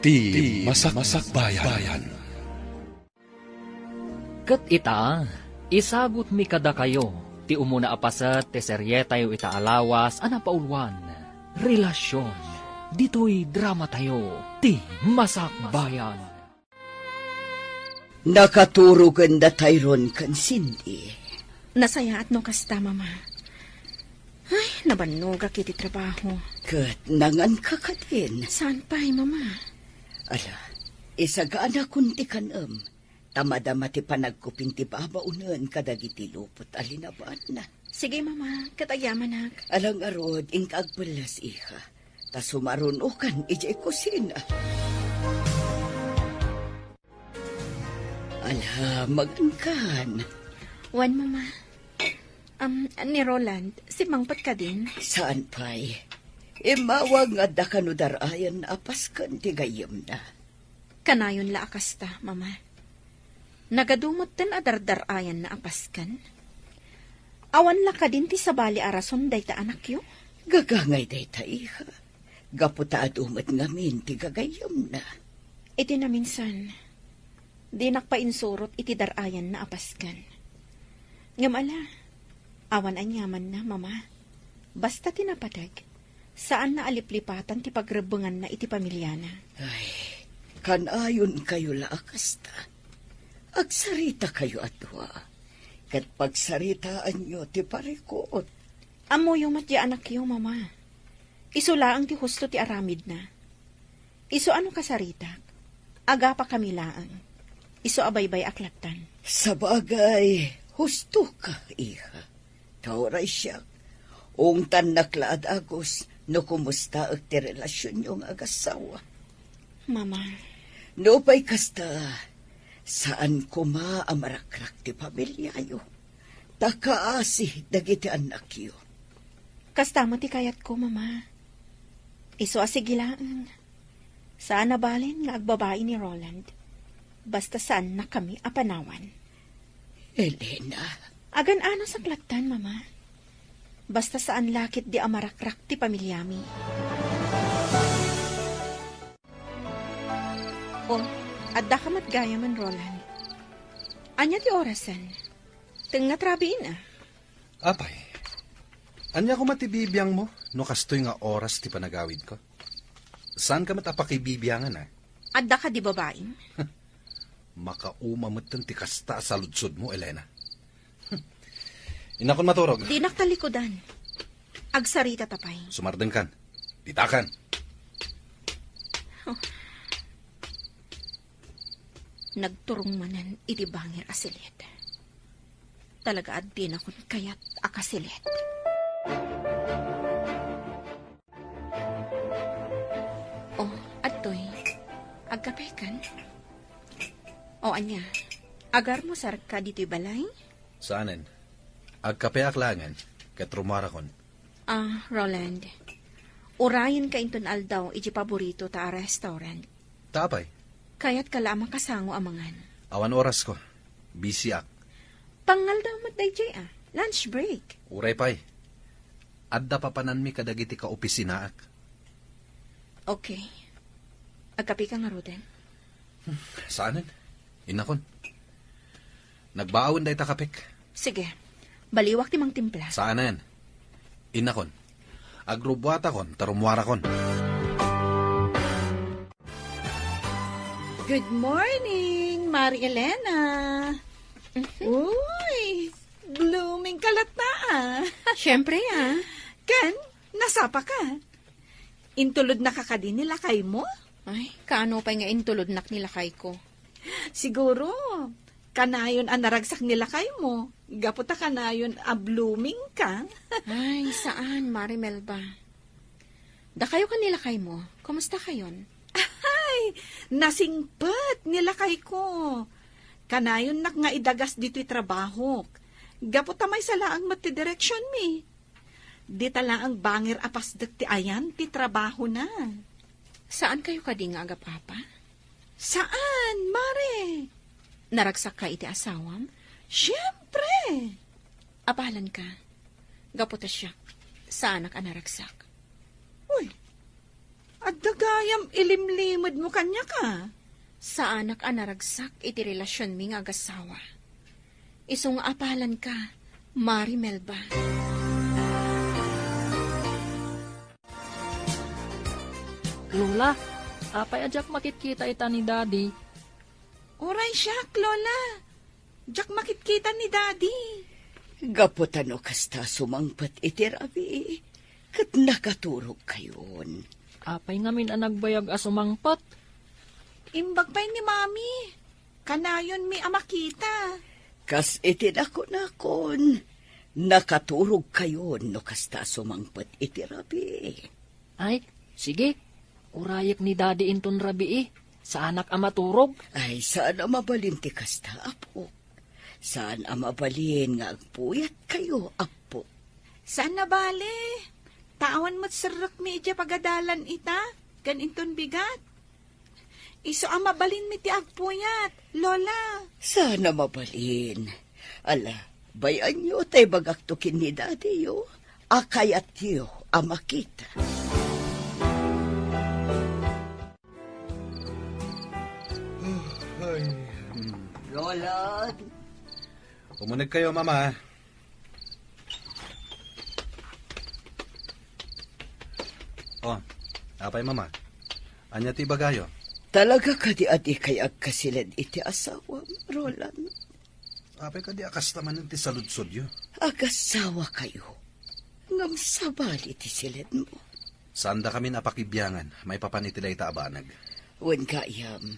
Ti Masak-Bayan. Kat ita, isagot mi kada kayo, ti umuna apasat, ti serye tayo ita alawas, anapaulwan, relasyon, dito'y drama tayo, ti Masakbayan. Nakaturugan da tayron kan Cindy. Nasaya at no kasta, mama. Ay, nabanuga kiti trabaho. Kat nangan ka ka din. Saan pa'y, mama? Ala, isagaan na kunti kanam. Tamadama ti panagkuping ti babaunan kadagiti lupot alinabaan na. Sige, mama. Katagyaman, nak. Alang arod, ingkagbalas iha. Ta sumarunukan ijay kusina. Ala, magangkan. Wan, mama. Ni Roland, si Mangpat ka din? Saan pa'y? Imawag nga da kanudarayan apaskan ti gayam na. Kanayon la akasta, mama. Nagadumot ten adardarayan na apaskan. Awan la ka din ti sabali arason day ta anak yo? Gagangay day ta iha. Gaputa adumat ngamin ti gagayam na. Iti na minsan, di nakpainsurot iti darayan na apaskan. Ngamala, awan anyaman na, mama. Basta tinapadag, saan na aliplipatan ti pagrebengan na iti pamilyana. Ay, kanayon kayo laakasta. Agsarita kayo atwa. Kat pagsaritaan nyo ti parikot. Amo yung matya anak yo, mama. Iso laang ti husto ti aramid na. Iso ano kasarita? Aga pa kami laang. Iso abaybay aklatan. Sa bagay, husto ka, iha. Tauray siya. Ungtan naklaad agos, no kumusta ag ti relasyon yung agasawa. Mama, No pa'y kasta, saan kuma amarakrak ti pamilyayo. Takaasi dagiti anak yo. kastama ti kayat ko, mama. Iso asigilaan. Saan nabalin nga agbabae ni Roland? Basta saan na kami apanawan. Elena, Agan ano sa klatan, mama? Basta saan lakit di amarakrak ti pamilyami. Oh, adda ka matgaya man, Roland. Anya ti orasan? Teng natrabiin ah. Apay, anya ko matibibiyang mo, no kastoy nga oras ti panagawid ko. Saan ka matapakibibyangan Adda ka di babaeng? Makaumamatan ti kasta sa lutsod mo, Elena. Inakon maturog. Di naktalikodan. Agsarita tapay. Sumardeng kan. Ditakan. Nagturong manan iti bangir asilit. Talaga at din akong kayat akasilit. Oh, atoy. Agkapekan. O anya, agar mo sarka dito'y balay? Saanen? Agkape aklangan, ket rumarakon. Roland. Urayan ka inton aldaw iti paborito ta restaurant. Tapay, Kayat ka lamang kasango amangan. awan oras ko. Busy ak. Pangal daw matday lunch break. Uray pay. Adda papanan mi kadagiti ka opisina ak. Okay. Agkapi ka nga, Ruden. Saanen? Inakon. Nagbaawon day takapik. Sige. Baliwak ti mang timpla. Saanen? Inakon. Agrubwata kon, tarumwara kon. Good morning, Mari Elena. Uy, blooming kalata ah. Siyempre, Ken, nasapa ka. Intulod na kakadin nila kay mo? Ay, kaano pa nga intulod nak nila kay ko. Siguro, kanayon ang naragsak nila kay mo. Gaputa kanayon a blooming ka. Ay, saan, Marimel ba? Da kayo kanila kay mo. Kumusta kayon? Ay, nasingpet nila kay ko. Kanayon nak nga idagas dito'y trabaho. Gaputa may salaang matidireksyon mi. Di tala ang bangir apasdak ti ayan, ti trabaho na. Saan kayo kading aga, Papa? Saan, Mare? Naragsak ka iti asawam? Siyempre. Apalan ka. Gaputa siya. Saan ka naragsak? Uy, At dagayam ilimlimod mo kanya ka. Sa anak anaragsak iti relasyon mi nga agasawa. Isong apalan ka, Mari Melba. Lola, apay ajak makikita ita ni Daddy. Oray siya, Lola. Diyak makitkita ni Daddy. Gaputan o kasta sumangpat iti rabi. Kat nakaturog kayon. Apay ngamin ang nagbayag asumangpat. Imbag pa'y ni Mami. Kanayon mi amakita. Kas iti nakon. Nakaturog kayon no kasta sumangpat iti rabi. Ay, sige. Urayak ni Daddy inton rabi sa anak ang maturog. Ay, saan ang mabalin ti kasta, apo? Saan ang mabalin nga agpuyat kayo, apo? Saan na bale? Tawan mo't sarak mi ija pagadalan ita. Ganinton bigat. Iso ang mabalin mi ti agpuyat, Lola. Saan ang mabalin? Ala, bayan nyo tay bagaktukin ni Daddy yo. Akayat yo ang makita. Lola, Umunag kayo, Mama. Oh, apay, Mama. Anya ti bagayo? talaga ka di adi kay agkasilid iti asawa, Roland. Apay ka di akas naman ti saludsod yo. Agasawa kayo. Ngam sabali ti silid mo. Saan da kami napakibyangan, may papanitiday ta abanag. Wen kayam,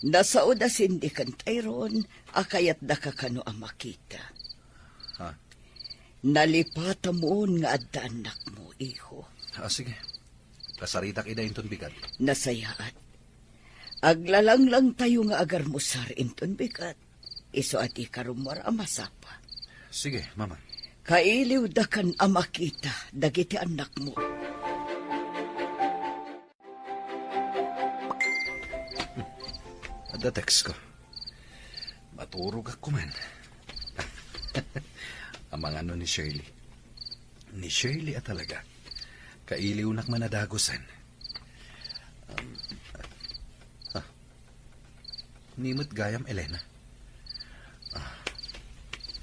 nasa oda sindikan tayron, akayat da ka kano ang makita. Ha? Nalipata mo nga adda anak mo, iho. Sige. Kasaritak ida inton bigat. Nasayaat. Aglalang lang tayo nga agar musar inton bigat. Iso at ikarumar amasapa. Sige, Mama. Kailiw da kan amakita, dagiti anak mo. Ada text ko. Maturog ako man. Ang mga ano ni Shirley. Ni Shirley at talaga. Kailiw nak manadagosan. Nimot gayam, Elena.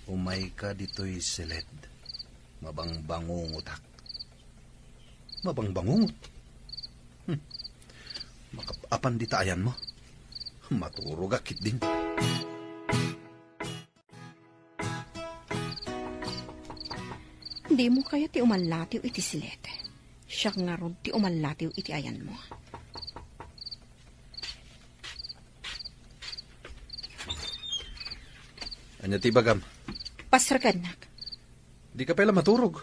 Umay ka dito'y silid. Mabangbangungutak. Mabangbangungot? Makapapan di tayan mo. Maturog akit din. Di mo kaya ti umalatiw iti silet. Siya nga ron ti umalatiw iti ayan mo. Anya ti bagam? Pasragan nak. Di ka pala maturog.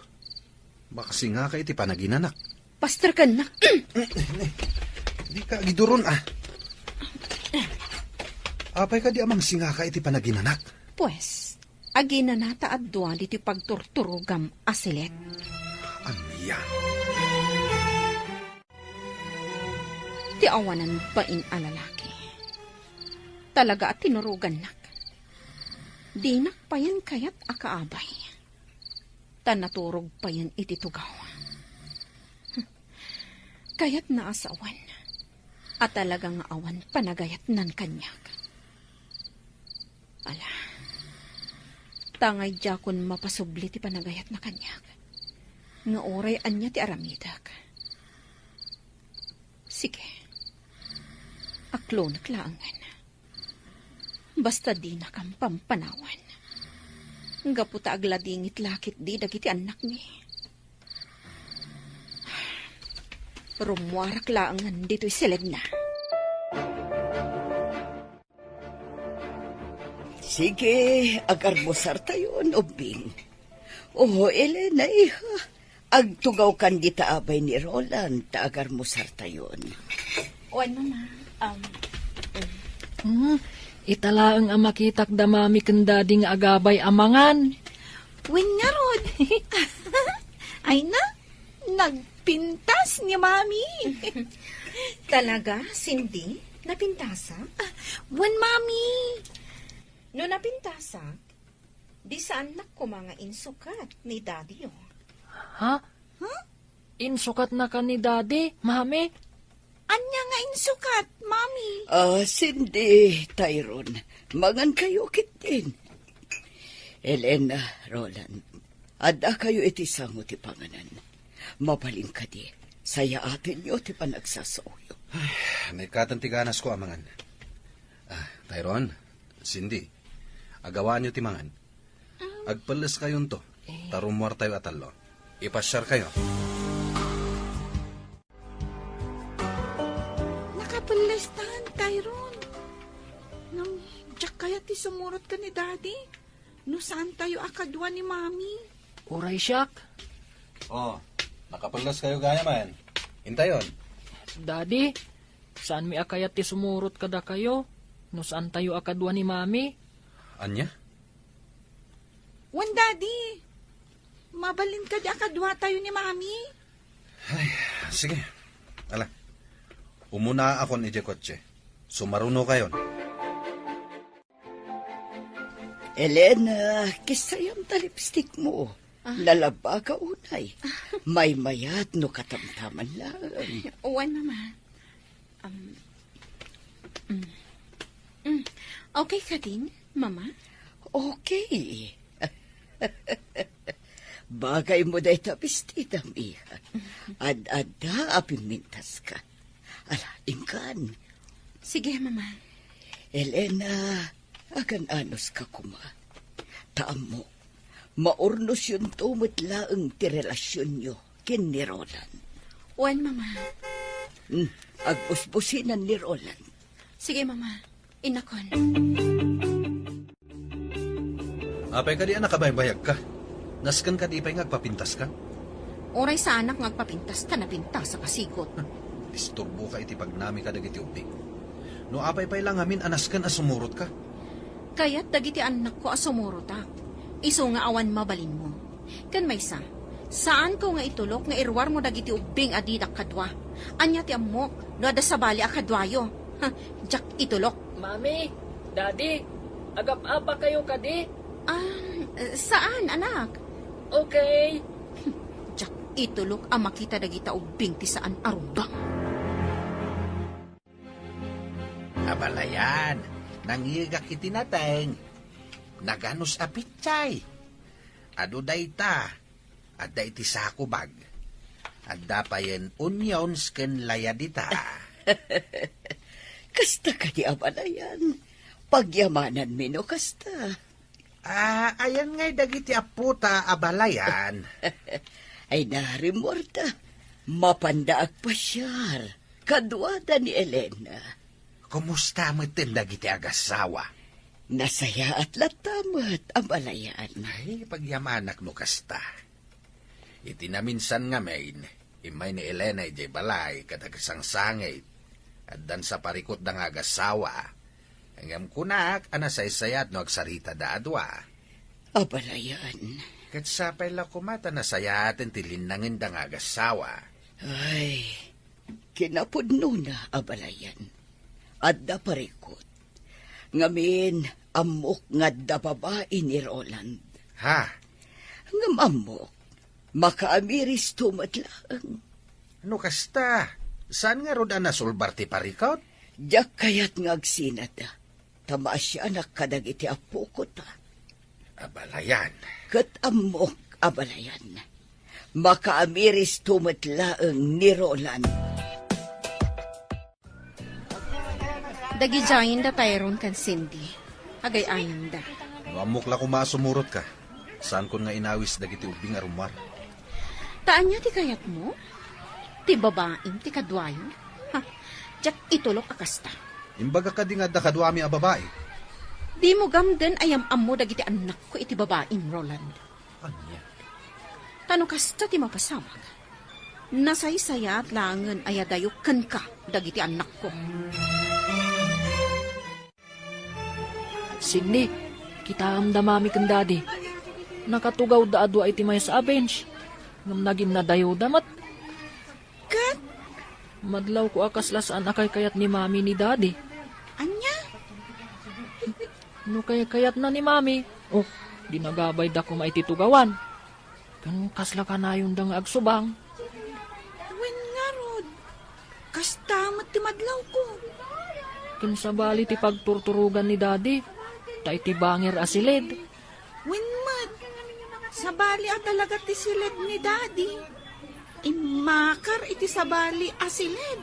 Bakasi nga ka iti panaginanak. Pasragan nak. Di ka giduron Apay ka di amang singa ka iti panaginanak. Pues, agina nata at duwan iti pagturturugam asilet. Ano yan? Ti awanan ba in alalaki. Talaga at tinurugan nak. Di nak pa yan kayat akaabay. Tanaturog pa yan iti tugaw. Kayat na asawan. At talagang awan panagayat nan kanyak. Ala, tangay jakon mapasubli ti panagayat na kanyak. Nga oray anya ti aramidak. Sige, aklo naklaangan. Basta di na kang pampanawan. Gaputa agladingit lakit di dagiti anak ni. Rumwarak laangan dito'y silid na. Sige, agar musar tayo, ubing. Oh, Elena, iha. Agtugaw kan di taabay ni Roland, ta agar musar tayo. Oan, mama. Italaang ang makitak damami kanda ding agabay amangan. Wen nga rod. Ay na, nagpintas ni Mami. Talaga, Cindy? Napintasa? Wen, Mami. No napintasa, di saan na ko mga insukat ni Daddy oh. Ha? Insukat na ka ni Daddy, Mami? Anya nga insukat, Mami. Cindy, Tyrone, mangan kayo kitin. Elena, Roland, ada kayo iti sango ti panganan. Mabalin ka di, saya atin nyo ti panagsasauyo. May katantiganas ko amangan. Tyrone, Cindy, agawaan nyo timangan. Agpalas kayon to, tarumwar tayo atalo. Ipasyar kayo. Nakapalastan, Tyrone. Nang diyak kaya ti sumurot ka ni Daddy. No saan tayo akadwa ni Mami? Uray siyak. Nakapalas kayo gaya man. Intayon. Daddy, saan mi akayat ti sumurot kada kayo? No saan tayo akadwa ni Mami? Anya? Wan, Daddy. Mabalin ka di akadwa tayo ni Mami. Sige. Ala. Umuna ako ni kotse. Sumaruno kayon. Elena, kisayam ta lipstick mo. Lalaba ka unay. May mayat no katamtaman lang. Wan, Mama. Okay ka din, Mama? Okay. Bagay mo dahi tapistita, miha. Ad-ada apimintas ka. Ala, ingkan. Sige, Mama. Elena, agan anos ka kuma. Taam mo, maurnos yun tumitlaang ti relasyon nyo kin ni Roland. Wan, Mama. Agbusbusinan ni Roland. Sige, Mama. Inakon. Apay ka di anak kabaybayag ka. Naskan ka di pa'y ngagpapintas ka. Oray sa anak ngagpapintas ta na pintas sa kasikot. Disturbo ka iti pagnami ka dagiti ubing. No apay pa'y lang amin anaskan asumurot ka. Kaya't dagiti anak ko asumuro ta. Iso nga awan mabalin mo. Kan may saan ko nga itulok nga irwar mo dagiti ubing adidak kadwa. Anya ti amok, no ada sabali akadwayo. Jak itulok. Mami, Daddy, agap-apa kayo kadi? Saan, anak? Okay. Jak itulok ang makita dagita ubing ti saan arubang. Abalayan, nangigak itinateng. Naganos apitsay. Ado dayta, adda iti sakubag. Adda payen onions ken layadita. Kasta ka di abalayan. Pagyamanan mino kasta. Ayan ngay dagiti aputa abalayan. Ay narimorta. Mapandaag pasyar. Kadwada ni Elena. Kumusta mo tin dagiti agasawa? Nasaya at latamat abalayan. Ay, pagyamanak no kasta. Iti naminsan nga main, imay ni Elena ijay balay katagasang sangit. At dan sa parikot ng agasawa. Hanggang kunak, anasaysayat no agsarita da adwa. Abalayan. Kat sa pala kumata nasayatin tilinangin da nga agasawa. Ay, kinapudno na abalayan. Adda parikot. Ngamin, amok nga da babae ni Roland. Ha? Ngam amok, makaamiris tumatlang. Ano kasta? Saan nga roda nasulbar ti parikot? Diyak kayat nga agsinada. Tama siya nakadagiti apo ko ta. Abalayan. Kat amok abalayan. Makaamiris tumatlaang ni Roland. Dagijayin da Tyrone kan Cindy. Agay-ayin da. No amok la kumasumurot ka. Saan kon nga inawis dagiti ubing arumar. Taan niya ti kayat mo? Ti babaeng ti kadwayo? Jak itulok akasta. Imbaga ka di nga da kadwami a babae. Di mo gamden ayam-am mo dagiti anak ko iti babaeng Roland. Anya? Tano kasta ti mapasawag. Nasaysaya at langan ayadayok kan ka dagiti anak ko. Sidney, kita am damami kan Daddy. Nakatugaw da adwa iti may sa bench. Ngam naging nadayo damat. Kat, Madlaw ko akas lasaan akay kayat ni Mami ni Daddy. anya? No kayat na ni Mami. Oh, dinagabay da ko maititugawan. Kan kasla ka na yung dang agsubang. Wen nga rod. Kasta tamot ti madlaw ko. Kinsabali ti pagturturugan ni daddy. Ta iti banger asilid. Winmad, sabali at talaga ti silid ni daddy. Imakar iti sabali asilid.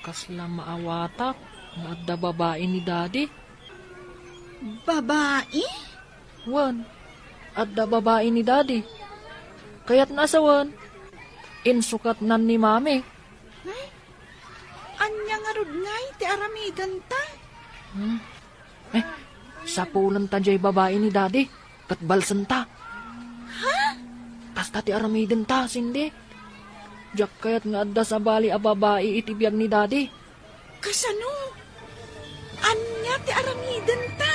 Kasla maawatak nga adda babae ni daddy. Babae? Wan, adda babae ni daddy. Kaya't nasawan, insukat nan ni mami. Anya nga rod ngay ti aramidan ta. Sapulan ta jay babae ni daddy, kat balsan ta. Ha? Kasta ti aramiden ta, sindi. Jak kayat nga adda sa bali a babae itibiyag ni daddy. Kasano? Anya ti aramidan ta.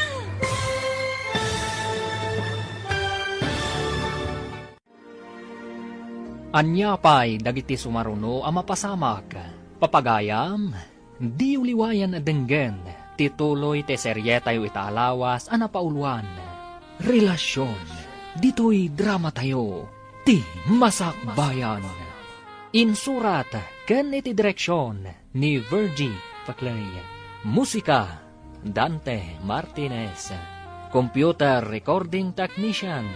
Anya pa'y dagiti sumaruno a mapasamak. Papagayam, di uliwayan a denggen, tituloy te seryetayo itaalawas a napauluan. Relasyon, dito'y drama tayo, ti masakbayan. Insurat, ken iti direksyon ni Virgie Paclay. Musika, Dante Martinez. Computer Recording Technician,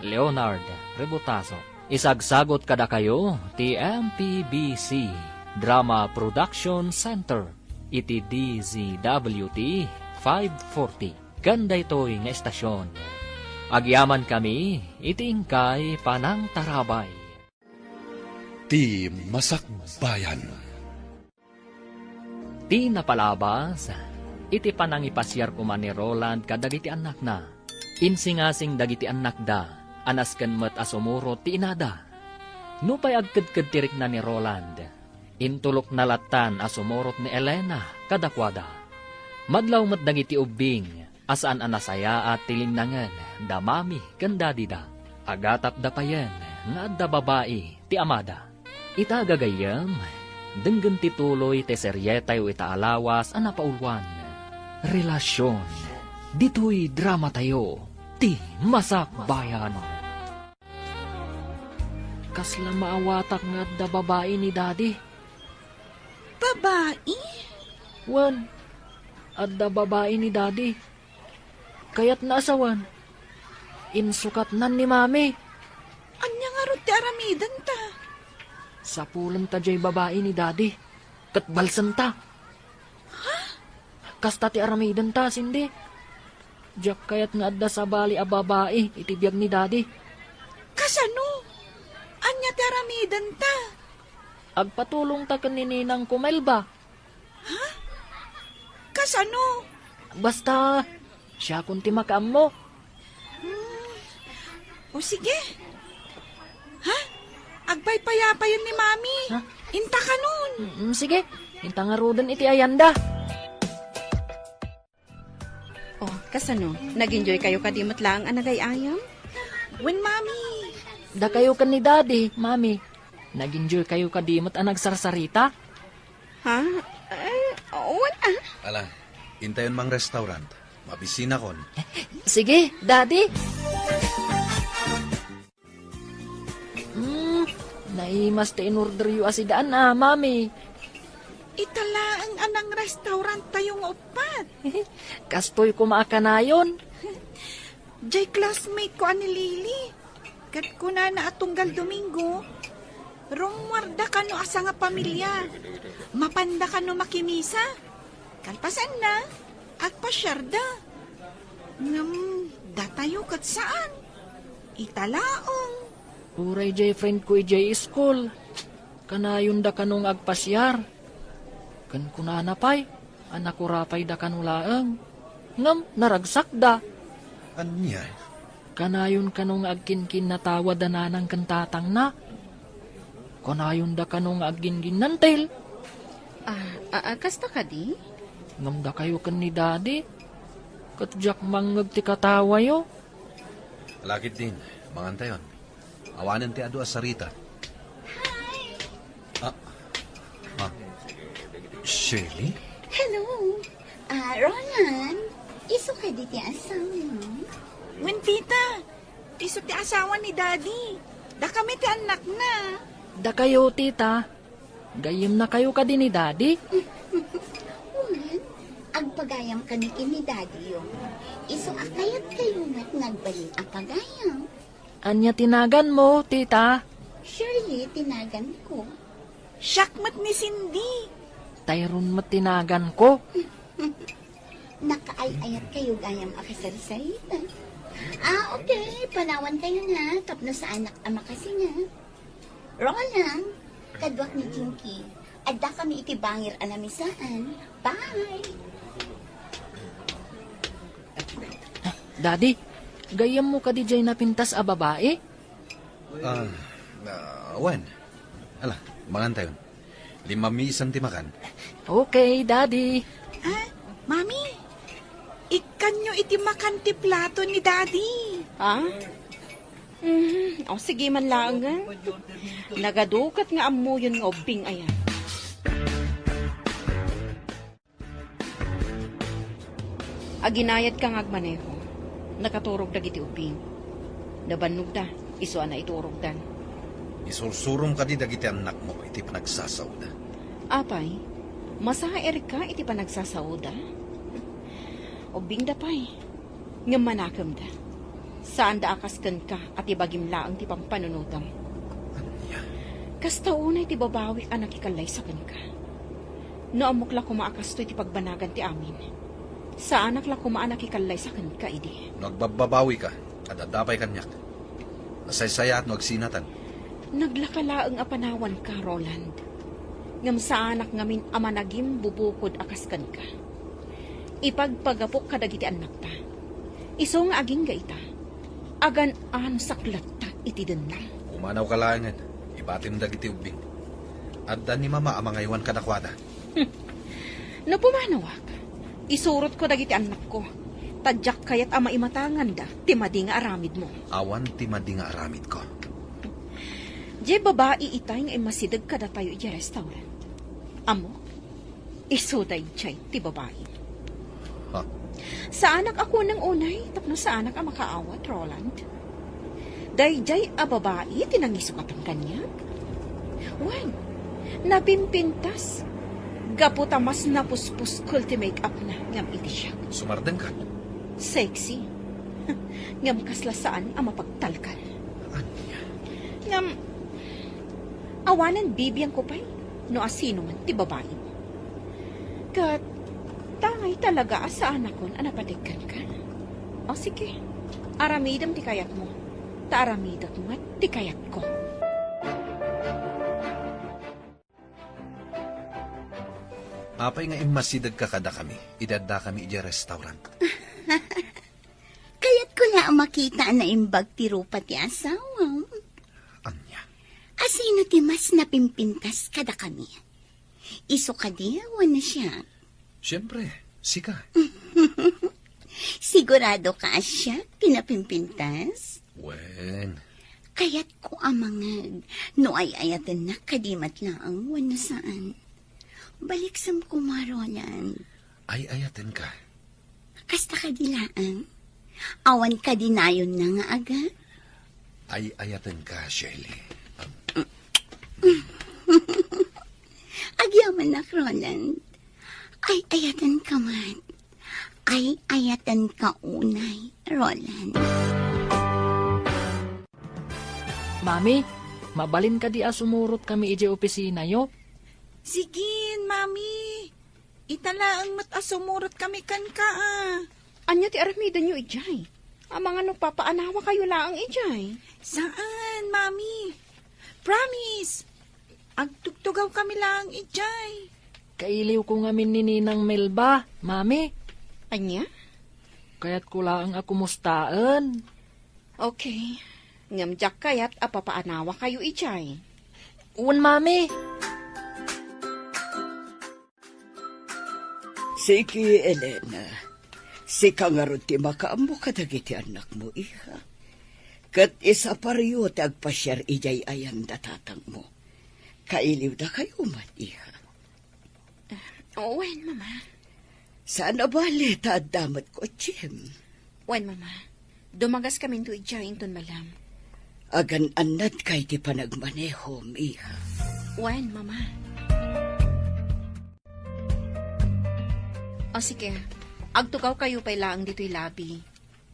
Leonard Rebutazo. Isagsagot kada kayo, ti MPBC Drama Production Center, iti DZWT 540. Ganda ito'y nga estasyon. Agyaman kami, iti ingkay Panang Tarabay. Ti Masakbayan. Ti napalabas, iti panangipasyar kuman ni Roland kadagiti anak na. Insingasing dagiti anak da, anasken met asumuro ti inada. Nupay agkadkad tirik na ni Roland. Intulok na latan asumurot ni Elena kadakwada. Madlaw met dagiti ubing, asaan anasaya at tilinangan, damami kandadida. Agatap dapayan, nga adda babae, ti amada. Itagagayam, denggan tituloy te seryetayo itaalawas ana paulwan. Relasyon, dito'y drama tayo, ti masakbayan. Kasla maawatak nga adda babae ni daddy. Babae? Wan, adda babae ni daddy. Kaya't naasawan, insukat nan ni mami. Anya nga rod ti aramidan ta. Sapulan ta jay babae ni daddy, kat balsan ta. Kasta ti aramidan ta, sindi. Jak kayat nga adda sa bali a babae, itibiyag ni daddy. Kasano? Anya ti aramidan ta. Agpatulong ta kanininang kumelba. Kasano? Basta, siya kunti makaam mo. O sige. Ha? Agpaypayapayon ni Mami. Ha? Inta ka nun. Sige, hinta nga rodan iti ayanda. Oh, kasano? Nag-enjoy kayo kadimot lang ang nagayayam? When Mami. Da kayo kan ni daddy, mami. Nag-enjoy kayo kadimot ang nagsarsarita? Ha? Wala. Ala, intayon mang restaurant. Mabisina kon. Sige, daddy. Naimas te in-order yu asidaan na, mami. Itala ang anang restaurant tayong upat. Kastoy kumaakanayon. Jay classmate ko ani Lily. Kat ko na atunggal Domingo. Rumwarda ka no asa nga pamilya. Mapanda ka no makimisa. Kalpasan na. Agpasyarda. Datayo kat saan? Italaong. Uray jay friend ko jay school. Kanayon da kanong agpasyar. Kan kunanapay, anak ko rapay da kanulaang. Ngam, naragsak da. Anya? Kanayon kanong agkinkin na tawad da nanang kantatang na. Kanayon da kanong agingin nantil. Kasta ka di? Ngam da kayo kan ni daddy. Katjak mangag ti katawa yo. Lakit din, mangantayon. Awanan ti adu asarita. Ah, Shirley? Hello. Roland. Iso ka di ti asawa mo? Wen tita. Iso ti asawa ni Daddy. Da kami ti anak na. Da kayo, tita. Gayem na kayo ka din ni Daddy. Uman, agpagayam kami kini Daddy yung. Iso akayat kayo mat nagbalin ang pagayam. Anya tinagan mo, tita. Surely, tinagan ko. Syakmat ni Cindy. Tayron mo tinagan ko. Nakaay-ayat kayo gayam akasari-sarita. Okay. Panawan kayo na. Tapno sa anak ama kasi nga. Roland, kadwak ni Jinky. Adda kami itibangir anamisaan. Bye! Daddy, gayam mo ka di jay napintas a babae? Wan. Ala, mangan tayo. 5 misan timakan. Okay, Daddy. Mami, ikan nyo iti makanti plato ni Daddy. Ha? O sige man lang nga. Nagadukat nga amo yun nga ubing ayan. Aginayad ka nga agmaneho. Nakaturog dagiti ubing. Nabannog da. Iso na iturog dan. Isursurom ka di dagiti anak mo, iti panagsasawda. Apay, masaher ka iti panagsasawda. Ubing da pay. Nga manakam da. Saan da akaskan ka at ibagim laang ti pampanunutam. Anya? Kasta unay ti babawi anak ikalay sa ka. No amok la kumaakasto iti pagbanagan ti amin. Sa anak la kumaanak ikalay sa ka idi. Nagbababawi ka, at adapay kanyak. Nasaysaya at magsinatan. Naglakalaang apanawan ka, Roland. Ngam sa anak ngamin amanagim bubukod akaskan ka. Ipagpagapok kadagiti anak ta. Iso nga aging gaita. Agan an saklat ta iti denang. Umanaw ka laangan, ibatim dagiti ubing. Adda ni mama amangaywan kadakwada. No pumanawak, isurot ko dagiti anak ko. Tadyak kayat ama imatangan da, timadi nga aramid mo. Awan ti madi nga aramid ko. Di babae itay nga imasidag kada tayo iti restaurant. Amo, isuday chay ti babae. Ha? Sa anak ako ng unay, tapno sa anak ang makaawat, Roland. Dayjay a babae, tinangisukat ang kanya. Wan, napimpintas. Gaputa mas napuspus kulti make-up na, ngam iti siya. Sumardeng ka. Sexy. Ngam kaslasaan ang mapagtalkal. Anya? Ngam, awanan bibiyang ko pa'y, no asino man ti babae mo. Kat, tangay talaga sa anak kon anapatikan ka. O sige, aramidam ti kayat mo. Ta aramidat mo at ti kayat ko. Apay nga imasidag ka kada kami. Idadda kami iti restaurant. Kaya't ko na makita na imbag ti rupa ti asawa. Anya? Asino ti mas napimpintas kada kami. Iso ka di, na siya. Siyempre, sika. Sigurado ka siya, pinapimpintas? Wen. Kaya't ko amangag, no ay ayatan na kadimat laang wano saan. Baliksam ko marolan. Ay ayaten ka. Kasta ka dilaang. Awan ka dinayon na nga aga. Ay ayaten ka, Shirley. Agyaman na, Roland. Ay ayatan ka man. Ay ayatan ka unay, Roland. Mami, mabalin ka di sumurot kami iji opisina yo. Sige, Mami. Itala ang matasumurot kami kan ka Anya ti aramida nyo ijay. Ang mga nagpapaanawa kayo laang ijay. Saan, Mami? Promise. Agtugtugaw kami lang ijay. Kailiw ko ngamin ni Ninang Melba, Mami. Anya? Kaya't ko lang akumustaan. Okay. Ngamjak kayat apapaanawa kayo ijay. Un, Mami. Sige, Elena. Sika nga ron ti makaambo kadagiti anak mo, iha. Kat isa pariyo tagpasyar ijay ayan datatang mo. Kailiw da kayo man, iha. Wen, Mama. Sana bali ta damat ko, Jim. Wen, Mama. Dumagas kami to ijay inton malam. Agan anad kay ti panagmanehom, iha. Wen, Mama. O sige, agtugaw kayo pa'y laang dito'y labi.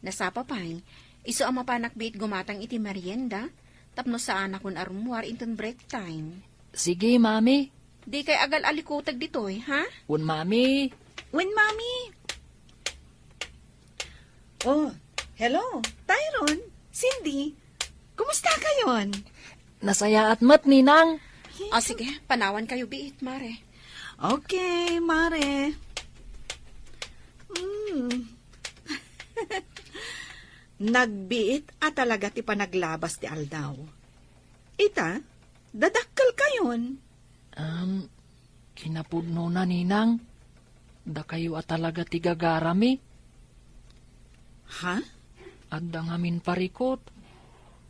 Nasapa pa'y, iso ang mapanak biit gumatang iti merienda, tapno sa anak kun arumuar inton break time. Sige, mami. Di kay agal alikutag dito'y, ha? Un, mami. When, Mami? Oh, hello, Tyron, Cindy. Kumusta kayon? Nasaya at mat, ninang. O sige, panawan kayo biit, mare. Okay, Mare. Nagbiit at talaga ti panaglabas ti Aldaw. Ita, dadakkel kayon. Kinapudno na, ninang. Da kayo at talaga ti gagarami. Ha? At da ngamin parikot.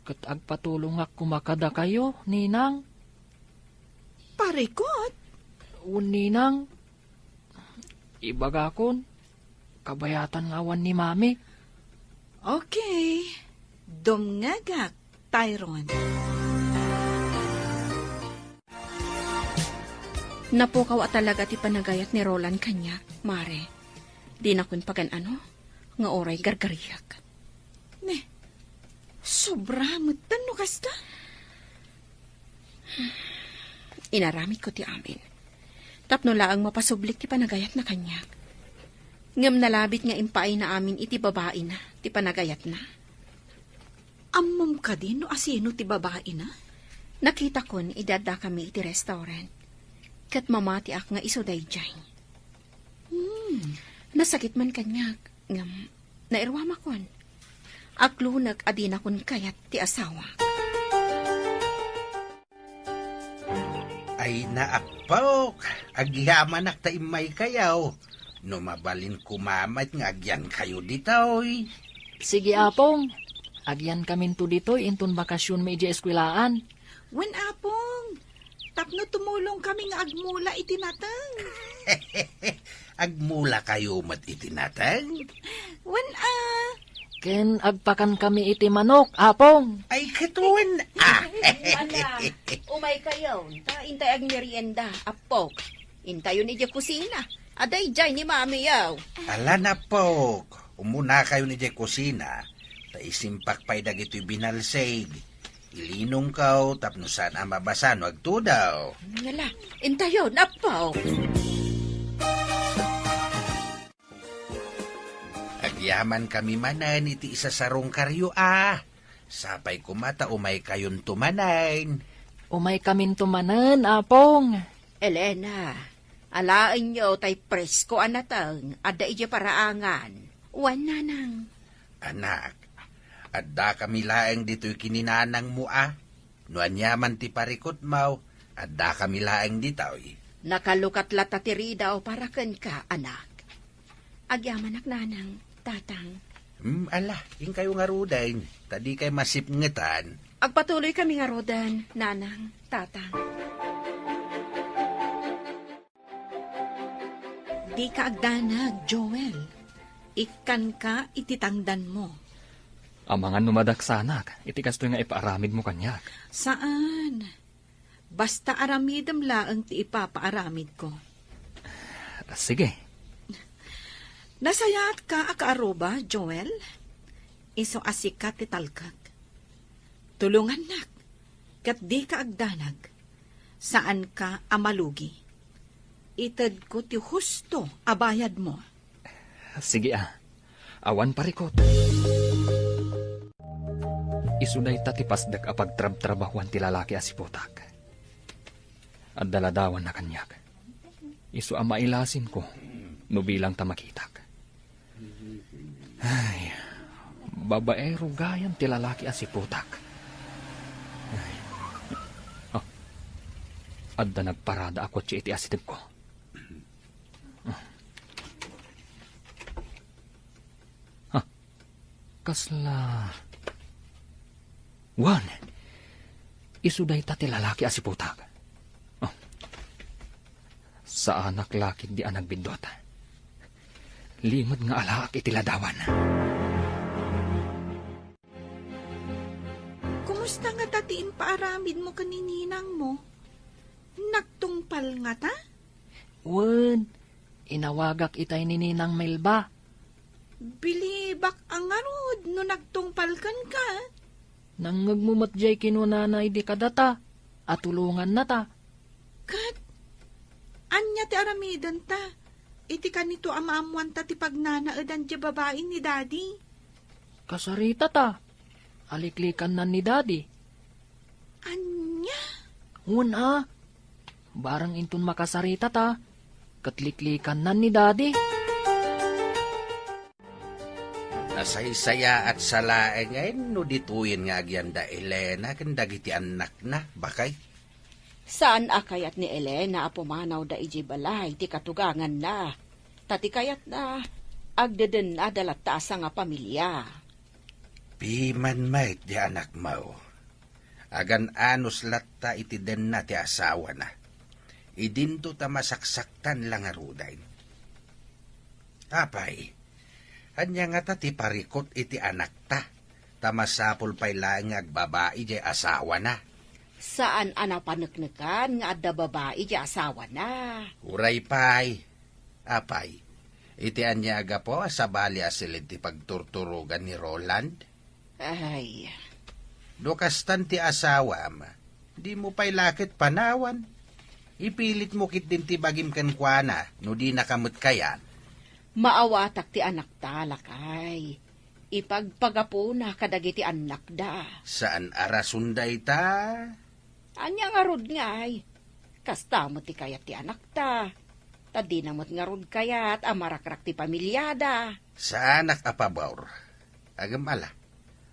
Kat agpatulong ak kumakada kayo, ninang. Parikot? Un, ninang. Ibagakon. Kabayatan ngawan ni mami. Okay. Dumngagak, Tyron. Napukaw at talaga ti panagayat ni Roland kanya, mare. Di na kun pagan ano, nga oray gargariyak. Ne, sobra mo no kasta? Inaramid ko ti amin. Tapno laang mapasublik ti panagayat na kanya. Ngam nalabit nga impaay na amin iti babae na, ti panagayat na. Ammom ka din no asino ti babae na? Nakita kon idada kami iti restaurant. Kat mamati ak nga iso dayjay. Nasakit man kanya, ngam nairwama kon. Aklunag adina kon kayat ti asawa. Ay naapok, agyaman ak ta imay kayaw. No mabalin kumamat nga agyan kayo ditoy. Sige, apong. Agyan kamin to dito, intun bakasyon may eskwelaan. When apong, tapno tumulong kami nga agmula itinatang. Agmula kayo mat itinatang. When Ken agpakan kami iti manok, apong. Ay katuan. Umay kayo, ta intay ag merienda, apok. Intayon ni kusina. Aday jay ni mami yaw. Ala na po. Umuna kayo ni Jay kusina. Ta isimpak pa'y dagito'y binalsig. Ilinong kaw, tapno saan ang mabasan, wag to daw. Ngala, intayon, apok. Agyaman kami manan, iti isa sarong karyo Sapay kumata, umay kayon tumanain. Umay kamin tumanan, apong. Elena, alaan nyo tay presko anatang, ada ija paraangan. Wan nanang. Anak, adda kami laeng dito'y kininanang mo Nuan yaman ti parikot mau, adda kami laeng dito'y. Nakalukat latatiri daw para ken ka, anak. Agyaman ak nanang, tatang. Ala, yung kayo nga rudain. Tadi kay masipngetan. Agpatuloy kami nga rodan, nanang, tatang. di ka agdanag, Joel. Ikan ka ititangdan mo. Amangan numadaksanak, iti kastoy nga ipaaramid mo kanyak. Saan? Basta aramidam laang ti ipapaaramid ko. Sige. Nasayat ka akaaroba, Joel? Iso asikat ti talkag. Tulungan nak, kat di ka agdanag. Saan ka amalugi? Itad ko ti husto abayad mo. Sige awan parikot. Isuday tatipasdag apagtrab-trabahuan ti lalaki asipotak. At daladawan na kanyak. Isu mailasin ko, no bilang tamakitak. Ay, babaero gayan ti lalaki asipotak. Ay. Oh, adda nagparada ako ti iti asideg ko. Kasla... Wan, isuday ta ti lalaki asiputak. Oh. Sa anak laki di anak bindot. Limod nga alak iti ladawan. Kumusta nga tatiin paaramid mo kanininang mo? Nagtungpal nga ta? Wan, inawagak itay ni Ninang Melba. Bilibak ang arod no nagtungpalkan ka. Nang ngagmumatjay kinunanay di kadata, at tulungan na ta. Kat, anya ti aramidan ta. Iti kanito amaamuan ta ti pagnanaadan ti babae ni daddy. Kasarita ta. Aliklikan na ni Daddy. Anya? Una, barang intun makasarita ta. Katliklikan na ni Daddy. Nasaysaya at salae ngayon no dituyin nga agyan da Elena kanda giti anak na bakay. Saan akayat ni Elena apumanaw da iji balay ti katugangan na. Tati kayat na agdeden na dalatasa nga pamilya. Piman mait di anak mo. Agan anos latta iti den na ti asawa na. Idinto ta masaksaktan lang arudain. Apay, anya nga ta ti parikot iti anak ta. Tamasapol pa'y lang agbabae di asawa na. Saan anapaneknekan nga adda babae di asawa na. Uray pa'y. Apay, iti anya aga po sa bali asilid ti pagturturugan ni Roland. Ay, Dokastan ti asawa ma. Di mo pa'y lakit panawan. Ipilit mo kit din ti bagim kankwana no di nakamot kaya. maawatak ti anak ta, lakay. Ipagpagapo na kadagiti anak da. Saan arasunday ta? Anya nga rod nga ay. Kasta mo ti kayat ti anak ta. Tadi na mo't nga rod kayat amarakrak ti pamilyada. Sa anak apabaur. Agam ala.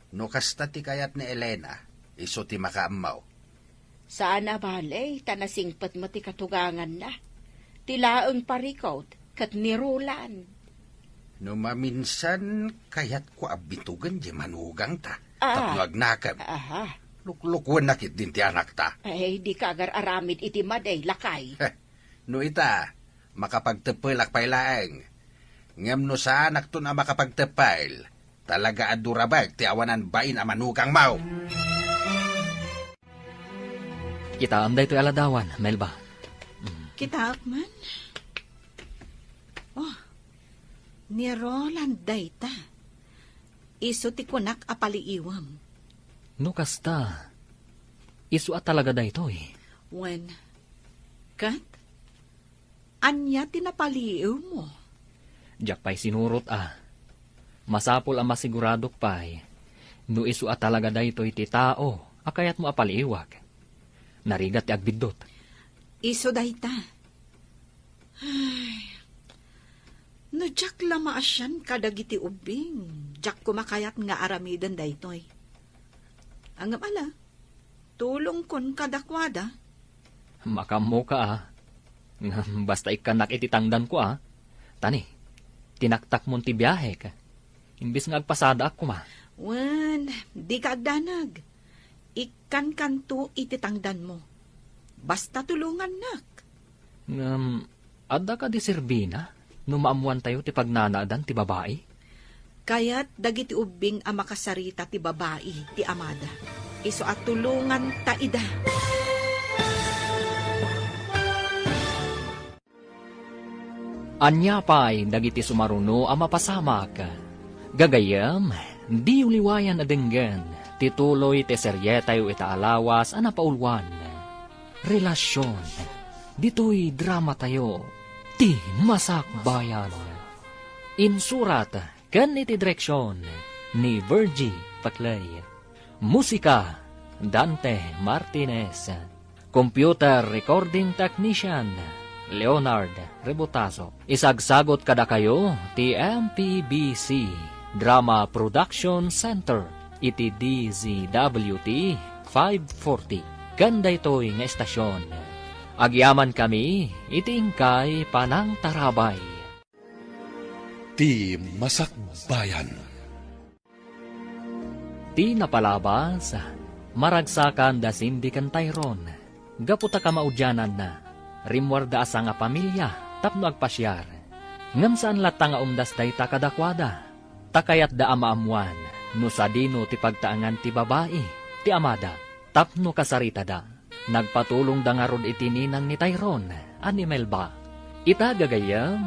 No kasta ti kayat ni Elena, iso ti makaamaw. Saan na balay, tanasingpat mo ti katugangan na. Tilaang parikaw, kat nirulan. No maminsan, kayat ko abitugan di manugang ta. Ah. Tapno agnakam. Aha, Luklukwan nakit din ti anak ta. ay di ka agar aramid iti maday, lakay. No ita, makapagtepelak pay laeng. Ngem no sa anak to na makapagtepel, talaga adurabag ti awanan bain a manugang mau. Kita amday to aladawan, Melba. Kita man. Oh, ni Roland dayta. Iso ti kunak apaliiwam. No kasta, isu at talaga da ito eh. When, kat, anya tinapaliiw mo. Diyak pa'y sinurot Masapol ang masiguradok pa'y. No isu at talaga da ito iti tao, akayat mo apaliiwag. Narigat ti agbidot. Iso dayta. Ay, no jak lamaasyan kadagiti ubing. Jak kumakayat nga aramidan daytoy. Angam ala, tulong kon kadakwada. Makamo ka Basta ikanak ititangdan ko Tani, tinaktak mo ti biyahe ka. Imbis nga agpasada ako Wan, di ka agdanag. Ikan kanto ititangdan mo. Basta tulungan nak. Adda ka di Serbina, numaamuan tayo ti pagnanaadan ti babae. Kaya't dagiti ubing ang makasarita ti babae, ti amada. Iso at tulungan ta ida. Anya pa'y dagiti sumaruno ang mapasamak. Gagayam, di uliwayan adenggan, tituloy ti seryetayo itaalawas ang napaulwan. Relasyon, dito'y drama tayo, ti masakbayan. Insurat, kan iti direksyon, ni Virgie Paclay. Musika, Dante Martinez. Computer Recording Technician, Leonard Rebutaso. Isagsagot kada kayo, ti MPBC Drama Production Center, iti DZWT 540. Ganda ito'y nga estasyon. Agyaman kami, itingkay panang tarabay. Ti Masakbayan. Ti napalabas, maragsakan da sindi kan Tyrone. Gaputa ka maudyanan na, rimwarda asa nga pamilya, tapno agpasyar. Ngam saan lata nga umdas dayta kadakwada, takayat da amaamuan, no sa dino ti pagtaangan ti babae, ti amada, tapno kasarita da. Nagpatulong da nga rod iti ninang ni Tyrone, ani Melba. Ita gagayam,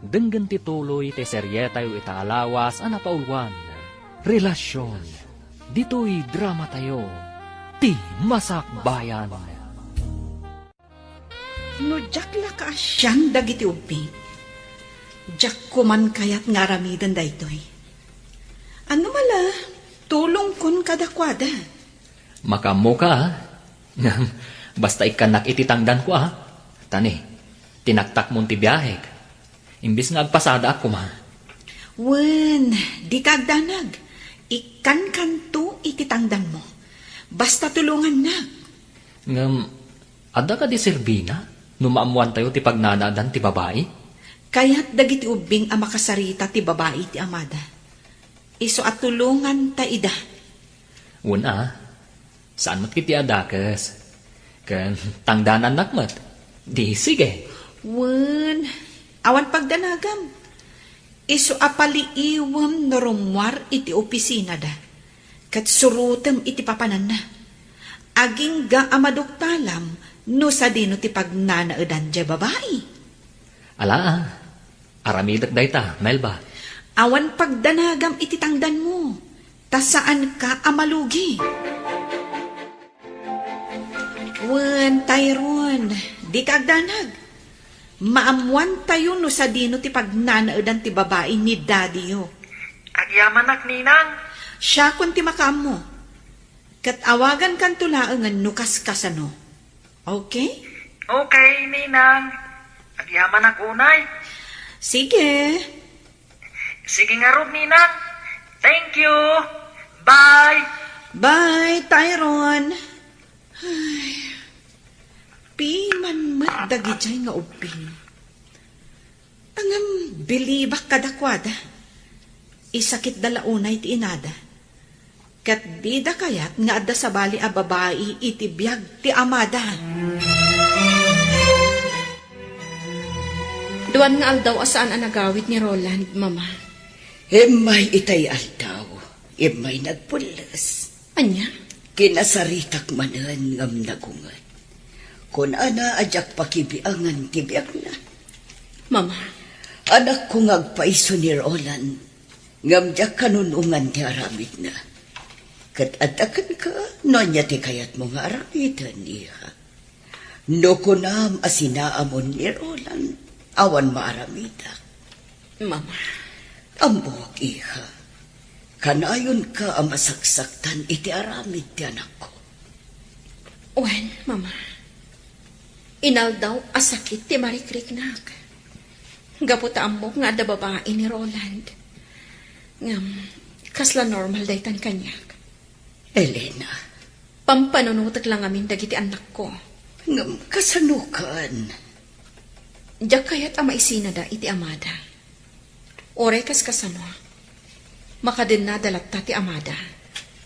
denggan tituloy ti serye tayo itaalawas a napaulwan. Relasyon, dito'y drama tayo, ti Masakbayan. No, jak laka siyang dagiti ubing. Jak kuman kayat nga aramidan daytoy. Ano mala, tulong kun kadakwada. Makamo ka, ha? Basta ikanak ititangdan ko, ha? Tani, tinaktak mong ti biyaheg. Imbis nga agpasada ako, ma. Wen, di kagdanag. Ikan kanto ititangdan mo. Basta tulungan na. Ngam, ada ka di Silvina? Numaamuan tayo ti pagnanadan ti babae? Kaya't dagiti ubing ang makasarita ti babae ti amada. Iso at tulungan ta ida. Una, saan mat kiti adakas? Kan tangdanan nakmat. Di sige. Wen, awan pagdanagam. Iso apaliiwam no rumwar iti opisina da. Kat surutem iti papanan na. Aging ga amadoktalam no sa dino ti pagnanaadan dya babae. Ala, aramidak dayta, Melba. Awan pagdanagam iti tangdan mo. Ta saan ka amalugi? Wen, Tyrone, di ka agdanag. Maamuan tayo no sa dino ti pagnanaadan ti babae ni daddy yo. Agyamanak, ninang. Siya kun ti makamo. Kat awagan kan tulaangan no kaskasano. Okay? Okay, ninang. Agyamanak unay. Sige. Sige nga ron, ninang. Thank you. Bye. Bye, Tyrone. Ay, piman matdagi dyan nga uping. Angam bilibak kadakwada. Isakit dalaunay ti inada. Kat bida kayat nga adda sa bali a babae iti biyag ti amada. Duwan nga aldaw asaan ang nagawit ni Roland, Mama. May itay aldaw. May nagpulas. Anya? Kinasaritak manan ngam nagungat. Kung ana ajak pakibiangan tibiyag na. Mama, Anak ko ngagpaiso ni Roland. Ngam jak kanunungan ti aramid na. Kat atakan ka, no niya ti kayat mo nga aramidan niya. No kunam asinaamon ni Roland, awan maaramidak. Mama. Ambok iha. Kanayon ka ang masaksaktan iti aramid ti anak ko. Wen, Mama. Inaldaw asakit ti marikriknak. Gaputa amok nga da babae ni Roland. Ngam, kasla normal daytan kanyak. Elena, Pampanunutak lang amin dagiti anak ko. ngam kasanukan. Diyak kayat ama isina da iti amada. Orekas kasano. Makadin na dalatta ti amada.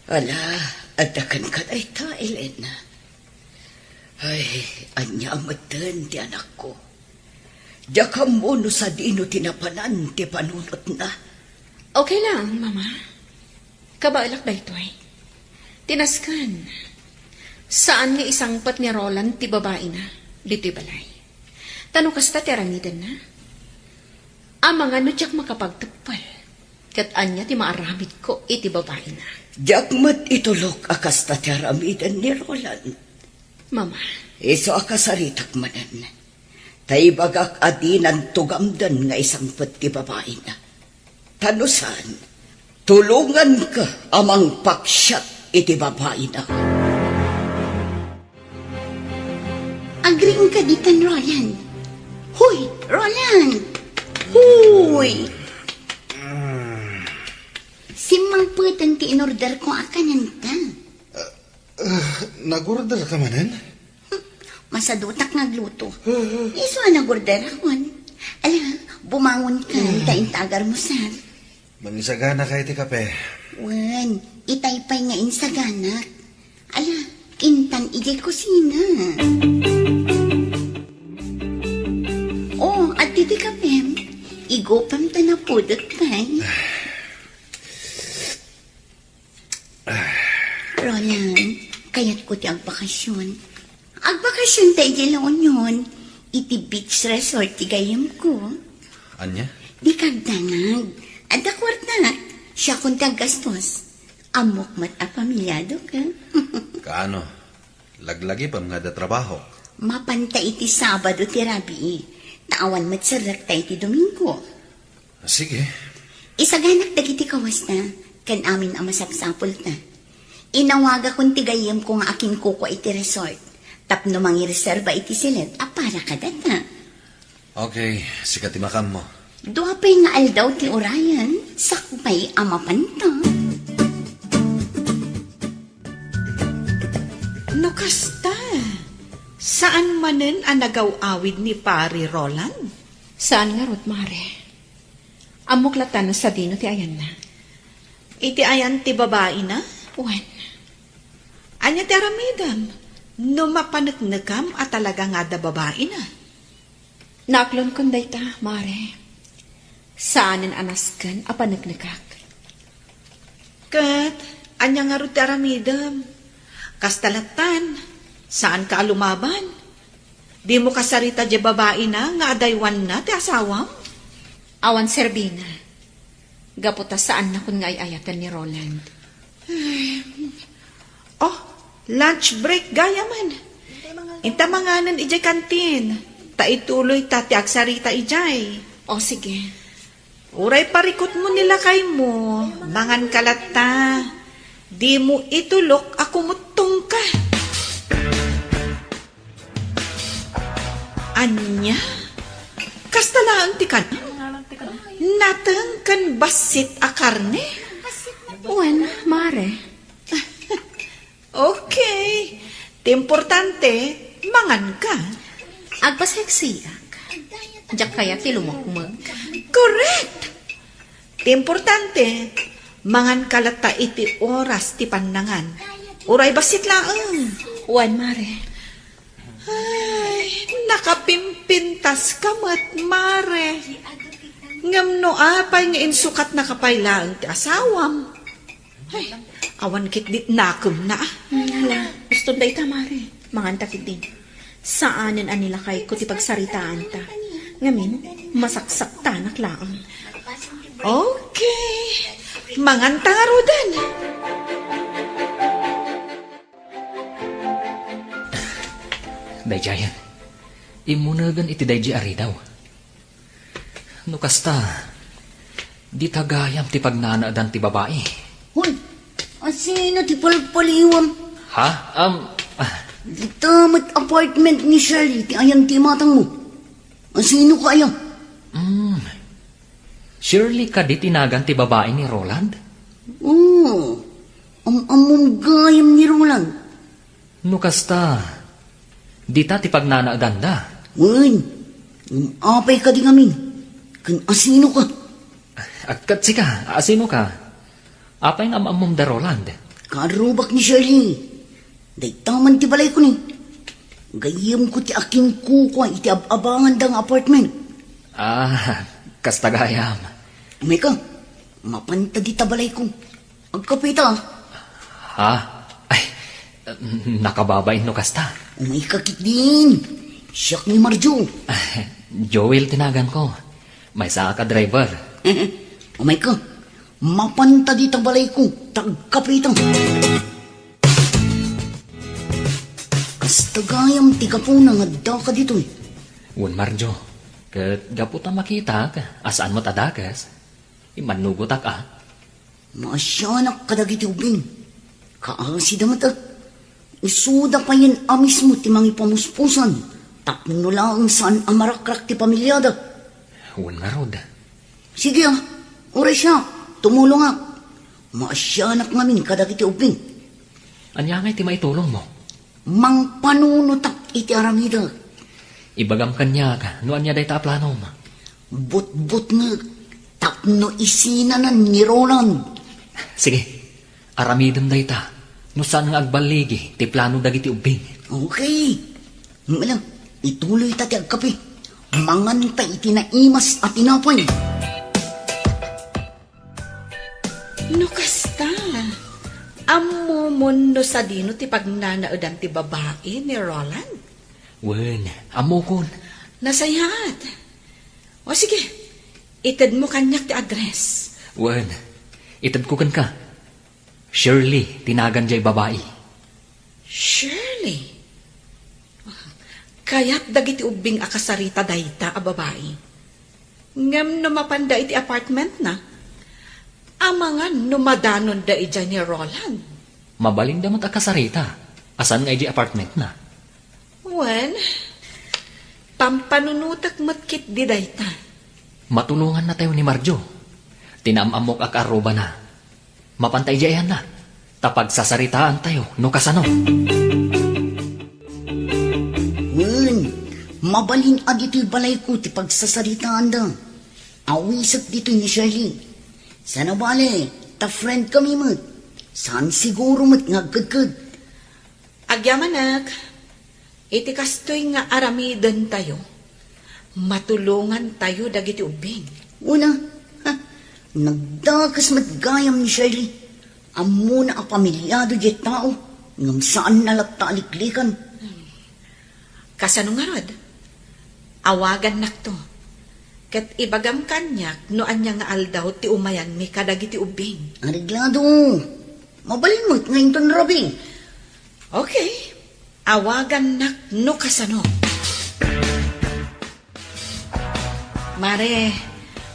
Ala, adakan ka na ita, Elena. Ay, anya amatan ti anak ko. Diakam mo no sa dino tinapanan ti panunot na. Okay lang, Mama. Kabaalak da ito eh. Tinaskan. Saan ni isang pat ni Roland ti babae na? Dito'y balay. Tanong kasta ti aramidan na? Ang mga nudyak makapagtapal. Kat anya ti maaramid ko iti babae na. Diakmat itulok akas ta ti aramidan ni Roland. Mama, Iso akasaritak manan. Taibagak adinan tugamdan nga isang pat ti babae na. Tanusan, tulungan ka amang paksyat iti babae na. Agring ka di kan, Roland. Huy, Roland! Huy! Simang putan ti inorder ko akanan ka. Nag-order ka manan? Masadutak ngagluto. Iso nagorder akon. Ala, bumangon ka, taintagar mo sar. Manisagana kayo ti kape. Wan, itaypay nga insaganak. Ala, intan ijay kusina. Oh, at titi kapem, igopam ta na pudot pay. Roland, kayat ko ti agbakasyon. Agbakasyon tayo di laon yun. iti beach resort ti gayam ko. Anya? Di kagdanag. At akwarta, siya kung tagastos. Amok mat a pamilyado ka. Kaano? Laglagi pa mga da trabaho. Mapanta iti Sabado ti Rabi. Taawan mat sarak tayo ti Domingo. Sige. Isaganak dagiti kawas na, kan amin ang masapsapol na. Inawaga kong tigayam ko nga akin kuko iti resort. Tapno mangireserba iti silet, para ka data. Okay, sikat imakam mo. Duapay nga aldaw ti Orayan, sakpay amapanta. No kasta, saan manen ang nagaw-awid ni Pari Roland? Saan nga rod, Mare? Amuklatan sa dino ti ayan na. Iti ayan ti babae na? Wan. Anya ti aramidam, no mapanagnagam at talaga nga da babae na. Naklon kun dayta, Mare. Saanin anaskan a panagnagak. Kat, anya nga ro ti aramidam. Kastalatan, saan ka lumaban? Di mo kasarita di babae na nga adaywan na ti asawam? Awan Serbina. Gaputa saan na kun nga ayatan ni Roland. Oh, lunch break gaya man. Inta manganan ijay kantin. Ta ituloy ta ti agsarita ijay. O sige. Uray parikot mo nila kay mo. Mangan kalata. Di mo itulok ako mutong ka. Anya? Kastalaan ti kan? Natang kan basit a karne? Wan, Mare. Okay. Ti importante, mangan ka. Agpaseksiak. Diyak kaya ti lumokmag. Correct! Ti importante, mangan kalata iti oras ti panangan. Uray basit laang. Wan, Mare. Ay, nakapimpintas ka mat, Mare. Ngam no apay nga insukat na kapaylaan ti asawam. Ay, awan kit dit nakum na. Hala, gusto dayta, Mare. Mangantakid din. Saanin anila kay ko ti pagsaritaan ta. Ngamin, masaksak tanak laang. Okay. Mangan taro dan. Dayjayan, imunagan iti dayjay ari daw. No kasta, di tagayam ti pagnanaadan ti babae. Hoy, asino ti palpaliwam? Ha? Dito mat apartment ni Shirley, ti ayan ti matang mo. Asino ka ayan? Surely ka di tinagan ti babae ni Roland? Oo, among gayam ni Roland. No kasta, di ta ti pagnanaadan da. Uy, apay ka di kami. Kan asino ka? Agkat sika, asino ka? Apay nga amamom da Roland? Karubak ni Shirley. Day taman ti balay ko ni. Gayam ko ti aking kukwa iti abangan dang apartment. Kastagayam. Umay ka, mapanta di tabalay ko. Agkapita. Ha? Ay, nakababain no kasta. Umay kakit din. Siyak ni Marjo. Joel tinagan ko. May saka driver. Umay ka, mapanta di tabalay ko. Tagkapita. Kastagayam tiga po nang adda ka dito. Un Marjo, kat gaputa makita ka, asaan mo tadagas? Imanugot ka. Maasyanak kadagiti ubing. Kaasi damat isuda pa yan amis mo ti mangi pamuspusan. Tapno lang saan amarakrak ti pamilyada. Un nga rod. Sige oray siya, tumulong nga. Maasyanak ngamin kadagiti ubing. Anyangay ti maitulong mo? Mang panunutak iti aramida. Ibagam kanya ka, no anya day ta planom. But nga, tapno isinanan ni Roland. Sige, aramidem day ta. No saan nga agbaligi, ti plano dagiti ubing. Okay. Malang, ituloy tati agkape. Mangan ta iti naimas at tinapay. No kasta. Amo mundo sa dino ti pagnanaadan ti babae ni Roland. Wen, amo kon. Nasayat. O sige, itad mo kanyak ti address. Wen, itad ko kan ka. Shirley, tinagan jay babae. Shirley. Kaya't dagiti ubing akasarita dayta a babae. Ngem no mapanda iti apartment na. Amangan no madanon da ija ni Roland. Mabalin damat akasarita. Asan nga di apartment na? Wen, pampanunutak matkit di dayta. Matulungan na tayo ni Marjo. Tinamamok ak aruba na. Mapantay jayan na. Tapag sasaritaan tayo, no kasano. Wen, mabalin dito'y balay ko ti pagsasaritaan da. Awisat dito'y ni Shirley. Sana bale, ta friend kami mat. Saan siguro mat ngagkagkag. Agyamanak, iti kastoy nga aramidan tayo. Matulungan tayo dagiti ubing. Una, nagdakas mat gayam ni Shirley. Amo na a pamilyado di tao. Ngam saan nalagta aliklikan. Kasano nga rod? Awagan nakto. Kat ibagam kanyak no anya nga aldaw ti umayan mi kadagiti ubing. Ariglado. Mabalin mo't ngayon ton Robin. Okay. Awagan nak no kasano. Mare,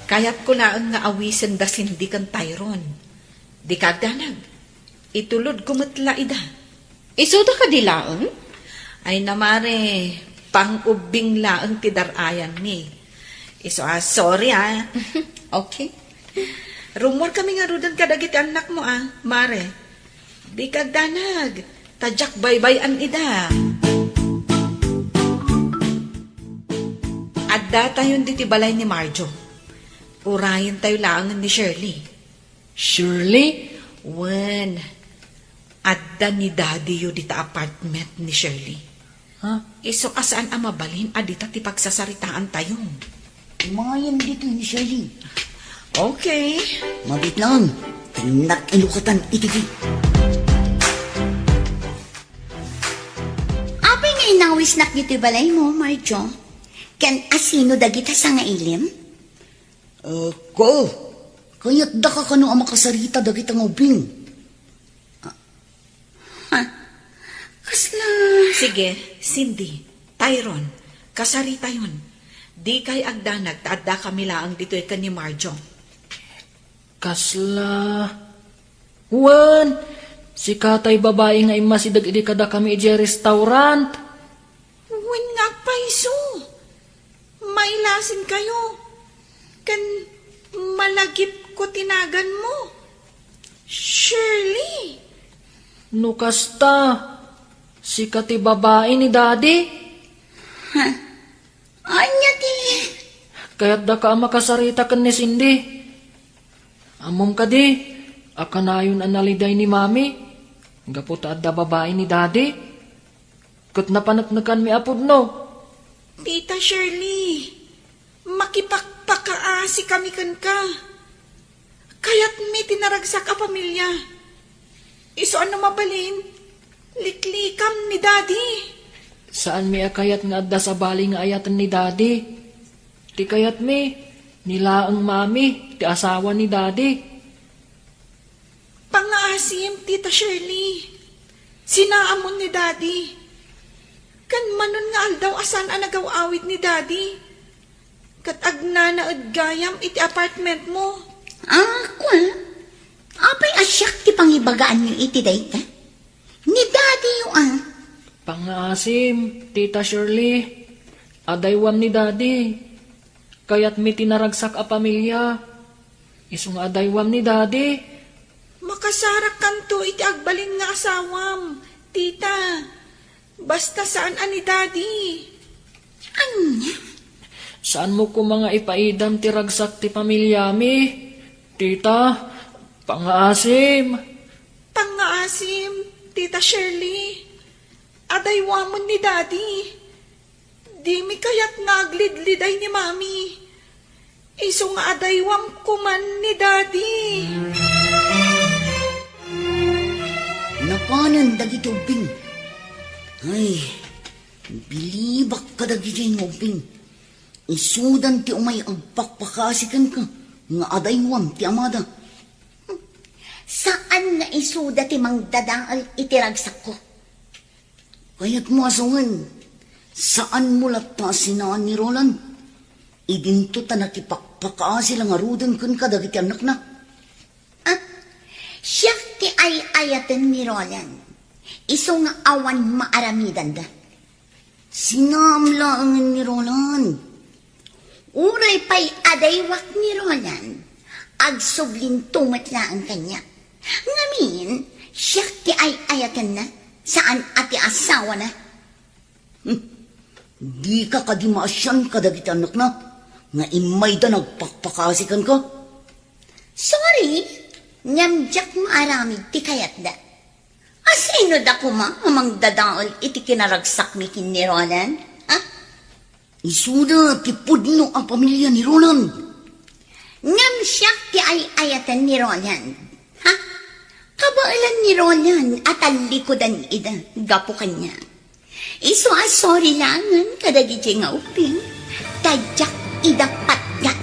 kayat ko laang nga awisen da sindi kan Tyron. Di kagdanag. Itulod kumatla ida. Isuda ka di laang? Ay namare, pang-ubing laang ti darayan ni. Sorry Okay. Rumor kami nga rudan kadagiti anak mo Mare. Di kagdanag. Tadyak baybayan ida. Adda tayon diti balay ni Marjo. Urayan tayo laangan ni Shirley. Shirley? Wen, adda ni Daddy yu dita apartment ni Shirley. Ha? Iso asaan mabalin adita ti pagsasaritaan tayo. Umayan dito ni Shirley. Okay. Mabit lang. Tinak ilukatan itigi. Apay nga inawis nak dito'y balay mo, Marjo. Kan asino dagita sa nga ilim? Ko, Kaya't da ka kano ang makasarita dagita nga ubing. Kasla. Sige, Cindy, Tyron, kasarita yun. Di kay agdanag, taadda kami laang dito ka ni Marjo. Kasla. Wen, si katay babae nga imasidag idi kada kami iji restaurant. Wen nga paiso. Mailasin kayo. Kan malagip ko tinagan mo. Shirley. No kasta, si kati babae ni daddy. Anya ti. Kaya't da ka makasarita kan ni Cindy. Amom ka di, akanayon analiday ni mami. Gaputa da babae ni daddy. Kat napanatnakan mi apod no. Tita Shirley, makipagpakaasi kami kan ka. Kaya't may tinaragsak a pamilya. Iso ano mabalin? Liklikam ni Daddy. Saan mi akayat nga adda sa bali nga ayatan ni daddy? Ti kayat mi, nila ang mami, ti asawa ni daddy. Pangaasim, Tita Shirley. Sinaamon ni Daddy. Kan manon nga aldaw asan ang nagawawit ni Daddy. Kat agnanaad gayam iti apartment mo. Kwan. Apay asyak ti pangibagaan niyo iti dayta. Ni Daddy yung Pangasim, Tita Shirley, adaywam ni daddy. Kaya't mi tinaragsak a pamilya. Isong adaywam ni daddy. Makasarak kanto iti agbalin nga asawam. Tita, basta saan ani Daddy. Anya? Saan mo ko mga ipaidam ti ragsak ti pamilya mi? Tita, pangaasim. Pangaasim, Tita Shirley. Adaywamon ni Daddy. Di mi kaya't naglidliday ni Mami. Iso nga adaywam kuman ni Daddy. Napanan dagiti ubing. Ay, bilibak ka dagiti ng ubing. Isudan ti umay ang pakpakasikan ka, nga adaywan ti amada. Saan nga isuda ti mangdadaal itiragsak ko? Kaya't mo asungan, saan mo lata sinaan ni Roland? Idinto ta nakipakpakaasi lang arudan kun kadagiti anak na. Ah, siya ti ay ayatan ni Roland. Iso nga awan maaramidan da. Sinamlaangan ni Roland. Uray pa'y adaywak ni Roland. Agsublin tumat na ang kanya. Ngamin, siya ti ay ayatan na. Saan ati asawa na? Di ka kadimasyan kadagiti anak na, nga imay da nagpakpakasikan ka. Sorry, nyamjak maaramid ti kayat da. Asino da kuma amang dadaol iti kinaragsak mi kin ni Roland? Ha? Isuda ti pudno ang pamilya ni Roland. Ngam siya ti ay ayatan ni Roland. Ha? Kabailan ni Roland at alikodan ida, gapo kanya. Iso sorry langan kadagiti nga uping, tadyak idapat yan.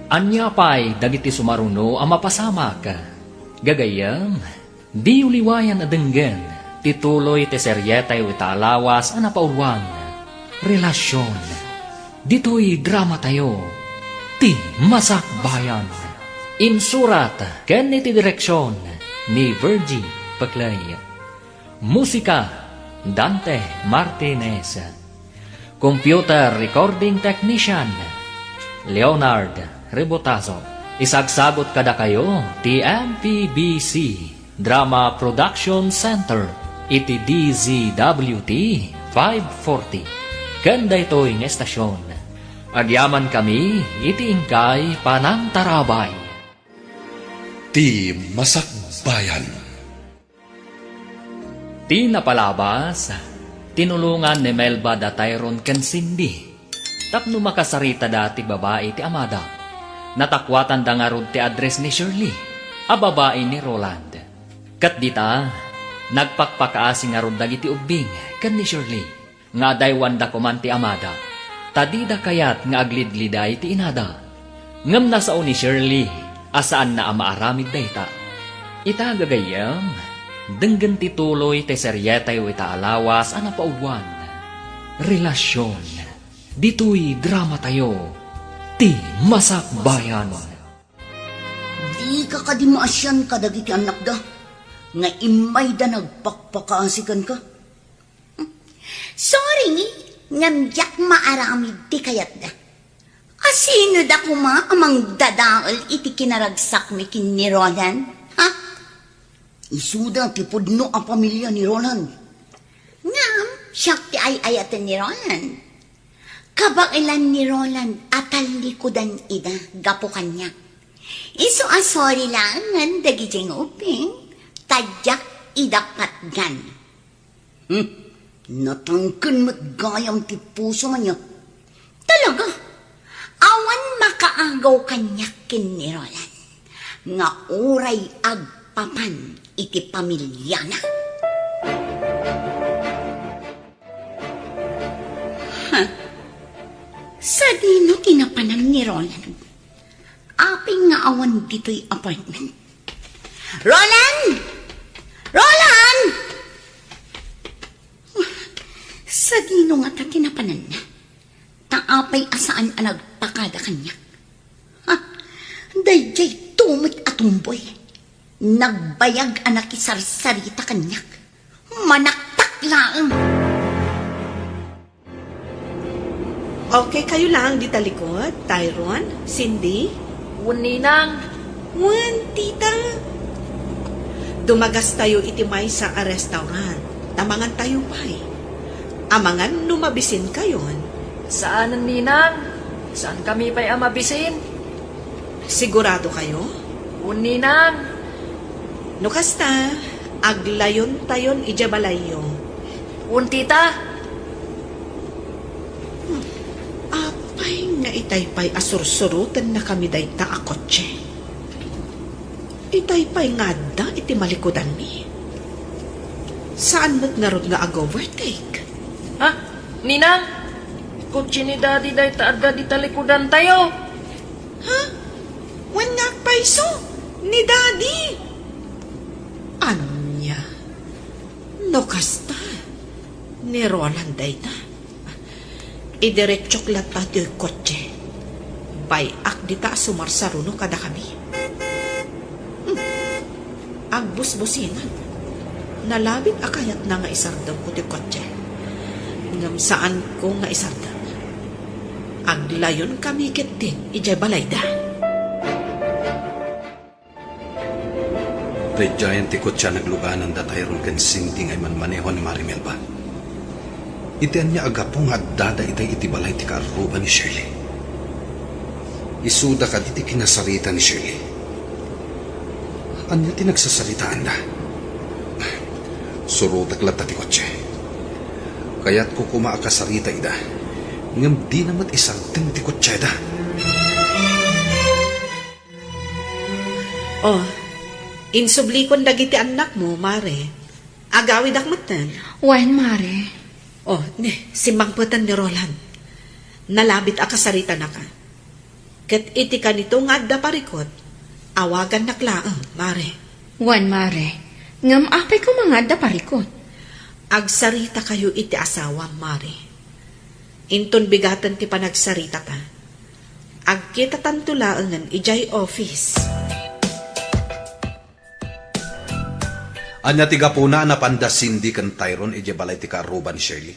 Anya pa'y dagiti sumaruno ang mapasamak. Gagayam, di uliwayan adenggen, tituloy ti seryetay itaalawas ang napaulwan. Relasyon, dito'y drama tayo, ti masakbayan. Insurat, ken iti direksyon, ni Virgie Paclay. Musika, Dante Martinez. Computer Recording Technician, Leonard Rebotazo. Isagsagot kada kayo, ti MPBC Drama Production Center, iti DZWT 540. Kanda ito'y ng estasyon. Agyaman kami, iti ingkay panangtarabay. Ti Masakbayan. Ti napalabas, tinulungan ni Melba da Tyron ken Cindy. Tapno makasarita dati babae ti Amada. Natakwatan da nga rod ti address ni Shirley, a babae ni Roland. Kat dita, nagpakpakaasi nga rod dagiti ubing ken ni Shirley. Nga daywan da kuman ti Amada. Tadida kayat nga aglidliday ti inada. Ngam na sao ni Shirley, asaan na amaaramid dayta. Ita gagayam, denggan ti tuloy ti seryetay itaalawas ang napaulwan. Relasyon, dito'y drama tayo, ti masakbayan. Di ka kadimasyan kadagiti anak da, nga imay da nagpakpakaasikan ka. Sorry, nyamjak maaramid ti kayat da. Asino da kuma amang dadaol iti kinaragsak mi kin ni Roland? Ha? Isuda ti pudno ang pamilya ni Roland. Ngam, siya ti ay ayatan ni Roland. Kabailan ni Roland at alikodan ida, gapo kanya. Iso sorry langan dagijeng uping, tadyak idapat gan. Natangkan mo't gayam ti puso man niya. Talaga, awan makaagaw kanya kin ni Roland. Nga uray agpapan iti pamilya na. Sa dino tinapanan ni Roland, aping nga awan dito'y apartment. Roland! Roland! Sa dino nga ta tinapanan na, taapay asaan ang nagpakada kanya. Ha? Dayjay tumit atumboy. Nagbayag anak isarsarita kanyak. Manaktak lang. Okay, kayo lang di talikod? Tyron? Cindy? Uninang, Wan, tita. Dumagas tayo itimay sa a restaurant. Tamangan tayo pa'y. Amangan lumabisin kayon. saan ang ninang? Saan kami pa'y amabisin? Sigurado kayo? Uninang, No kasta, aglayon tayon ijabalayo. untita, Apay nga itaypay asursurutan na kami dayta a kotse. Itaypay nga da iti malikodan mi. Saan mo't nga ron nga ag-overtake? Ha? Ninang? Kutsi ni Daddy day taadda di talikudan tayo. Ha? Wan nga paiso ni Daddy. Anya? No kasta. Ni Roland day na. Idiretsok lat pa di kotse. Bayak di ta sumarsaruno kada kami. Ang busbusinan. Nalabit akayat na nga isardam ko di kotse. Ngam saan ko nga isardam. Aglayon kami kitin, ijay balayda. The giant ikot siya nagluganan da Tyrone kan Cindy ngay manmaneho ni Marimel ba? Itian niya agapong dada itay itibalay ti kaaruba ni Shirley. Isuda ka diti kinasarita ni Shirley. Anya ti nagsasaritaan da? Surutak lata ti kotse. Kaya't ko kumaakasarita ida. Ngam di namat isarting ti kotse da. Oh, insublikon dagiti anak mo, Mare. Agawid akmatan. Wan, Mare. Oh, simbangputan ni Roland. Nalabit akasarita na ka. Kat iti ka nito nga adda parikot, awagan naklaang, Mare. Wan, Mare. Ngam apay ko mga da parikot. Agsarita kayo iti asawa, Mare. Inton bigatan ti panagsarita ta. Agkita tantulaangan ijay office. Anya tiga puna na panda Cindy kan Tyrone ije balay ti kaaruba ni Shirley.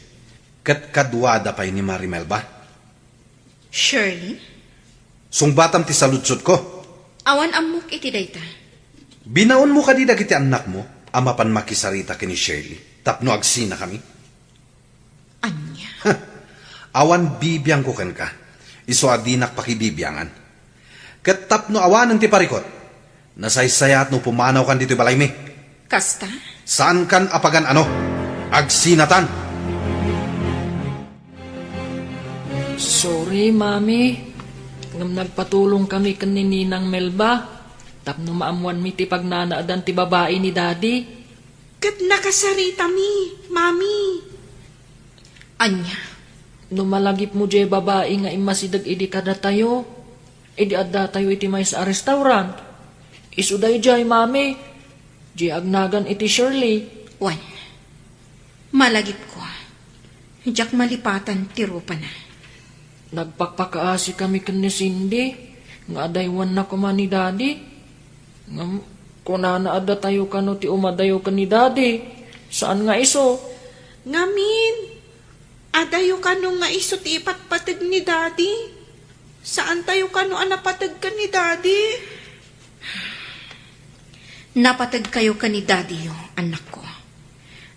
Kat kadwada pay ni Marimel ba? Shirley? Sungbatam ti saludsod ko. Awan amok iti dayta. Binaon mo kadida kiti anak mo, ama pan makisarita kini Shirley. Tapno agsina kami. Anya? Awan bibiyang ko kan ka. Iso adinak pakibibyangan. Kat tapno awanan ti parikot. Nasaysayat no pumanaw kan dito balay mi. Kasta? Saan kan apagan ano? Agsinatan. Sorry, Mami. Ngam nagpatulong kami kanininang Melba. Tapno maamuan mi ti pagnanaadan ti babae ni Daddy. Kat nakasarita mi, Mami. Anya? Numalagip mo jay babae nga imasidag idi kada tayo. Idi adda tayo iti may sa restaurant. Isuday jay, Mami. Jay agnagan iti Shirley. Wan. Malagip ko. Diyak malipatan tiro pa na. Nagpakpakaasi kami kan ni Cindy. Nga adaywan na kuma ni Daddy. Nga kunana adda tayo kano ti umadayo ka ni Daddy. Saan nga iso? Ngamin. Adayo ka nung nga iso ti ipatpatid ni Daddy. Saan tayo ka nung anapatid ka ni Daddy? Napatag kayo ka ni Daddy yo, anak ko.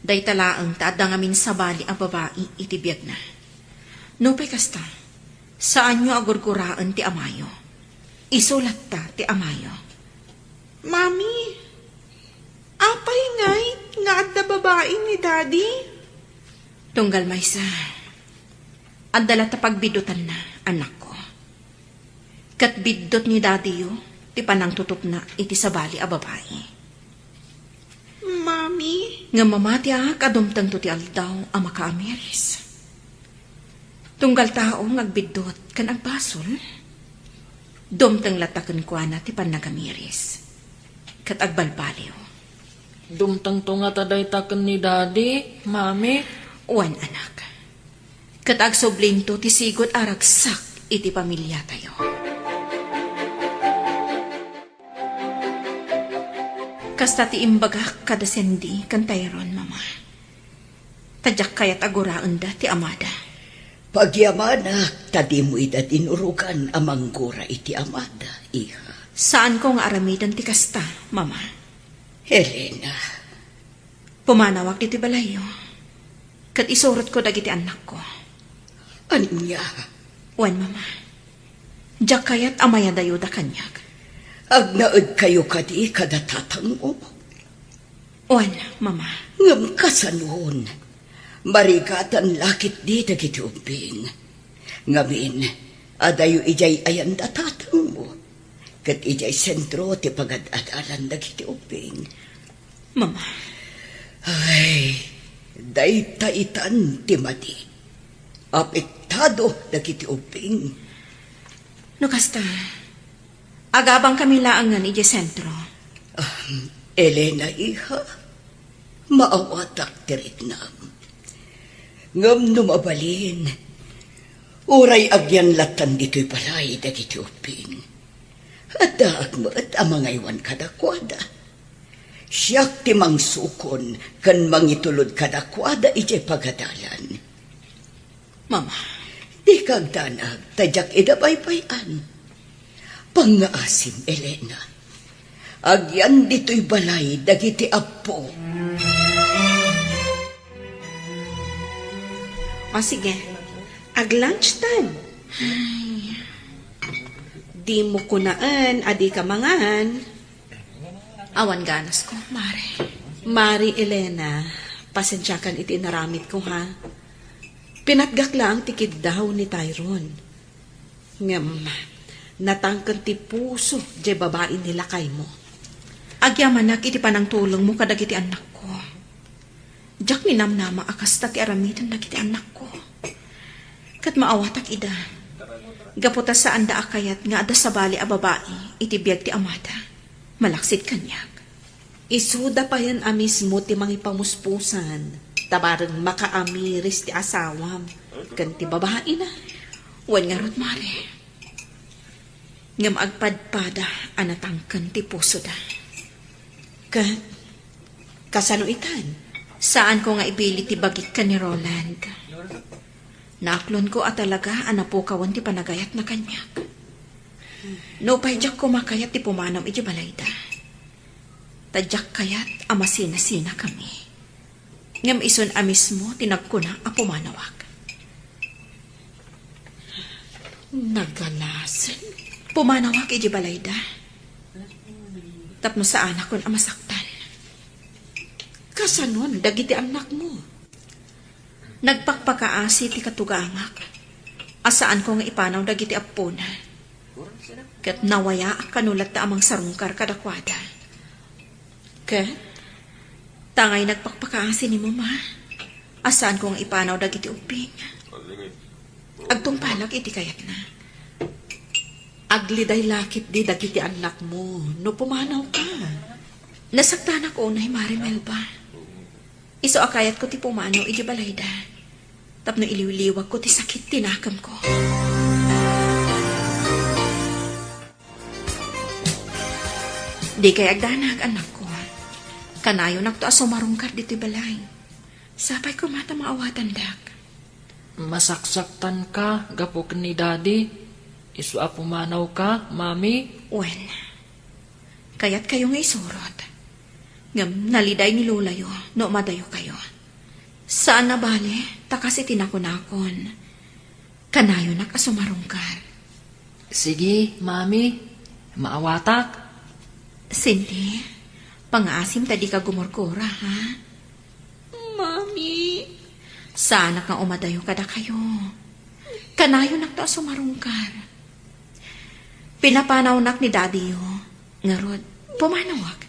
Day talaang taada ngamin sa bali ang babae itibiyag na. Nupay kasta, saan nyo agurguraan ti amayo? Isulat ta ti amayo. Mami, apay ngay nga adda babae ni Daddy? Tunggal maysa, adala ta pagbidutan na, anak ko. Kat bidot ni Daddy yo, ti panang tutup na iti sabali a babae. Mami? Nga mamati kadumtang to ti aldaw a makaamiris. Tunggal tao ngagbidot kan agbasol. Dumtang latakan kwa na ti panagamiris. Kat agbalbaliw. Dumtang to nga taday taken ni Daddy, Mami. Wan anak. Kat agsoblim to ti sigod aragsak iti pamilya tayo. Kasta ti imbagak kada sendi kan Tyrone, mama. Tadyak kayat aguraan da ti amada. Pagyamanak, tadi mo ida tinurukan amang gura iti amada, iha. Saan ko nga aramidan ti kasta, mama? Helena. Pumanawag diti balayo. Kat isurot ko dagiti anak ko. Anya? Wan, mama. Diyak kayat amaya dayo da kanyag. Agnaad kayo kadi kadatatang mo. Wan, mama. Ngam kasanon. Marikatan lakit di dagiti umping. Ngamin, adayo ijay ayan datatang mo. Kat ijay sentro ti pagad-adalan dagiti umping. Mama. Ay, daytaitan ti madi. Apektado dagiti ubing. No kasta, agabang kami laangan iti sentro. Elena, iha, maawatak tiriknam. Ngam numabalin, uray agyan latan dito'y balay dagiti uping. At daagmat ang mga iwan kadakwada. Siyak ti mangsukon kan mangitulod kadakwada iti pagadalan. Mama, Di kagdanag tadyak idabaybayan. Pangaasim, Elena. Agyan dito'y balay dagiti apo. o sige, ag-lunch time. Ay, di mo kunaan, adi ka mangahan. Awan ganas ko, Mari. Mari Elena, pasensyakan iti naramit ko ha. Pinatgak lang tikid daw ni Tyrone. Ngam, natangkan ti puso di babae nila kay mo. Agyaman iti panang tulong mo kadagiti anak ko. Diyak ninamnama akas ti aramitan dagiti anak ko. Kat maawatak ida. Gaputa sa anda akayat nga ada sa bali a babae iti biyag ti amada. Malaksid kanyak. Isuda pa yan amis mo ti mangipamuspusan. Tabarang makaamiris ti asawam. Kan ti babae na. Wan nga rod, Mari. Ngam agpadpada anatangkan ti puso da. Kat, kasano itan? Saan ko nga ibili ti bagik ka ni Roland? Naklon ko at talaga anapukawan ti panagayat na kanyak. No payjak ko makayat ti pumanam iti balayda. Tadyak kayat amasina-sina kami. Ngam ison amis mo tinagkuna a pumanawag. Nagalasan. Pumanawag iti balayda. Tapno sa anak kon amasaktan. Kasanon, dagiti anak mo. Nagpakpakaasi ti katugangak. Asaan ko nga ipanaw dagiti apona. Kat nawaya kanulat ta amang sarungkar kadakwada. Kat, tangay nagpakpakaasi ni mama. Asaan ko nga ipanaw dagiti uping. Agtong palag iti kayat na. Agliday lakit di dagiti anak mo. No pumanaw ka. Nasaktan ako na Mari Melba. Iso akayat ko ti pumanaw iti balayda. Tapno iliwliwag ko ti sakit tinakam ko. Di kay agdanag anak ko. Kanayo nakto asumarungkar dito'y balay. Sapay ko mata maawatan dak. Masaksaktan ka, gapok ni daddy. Isu pumanaw ka, mami. Wen, kayat kayo nga isurot. Ngam naliday ni Lulayo, no madayo kayo. Saan na bale, takasi tinakunakon. Kanayo nakasumarungkar. Sige, mami. Maawatak. Cindy, pang-asim tadi ka gumorkora, ha? Mami, sana kang umadayo kada kayo. Kanayo nakta sumarungkar. Pinapanaw nak ni daddy yo. Ngarod, pumanawag.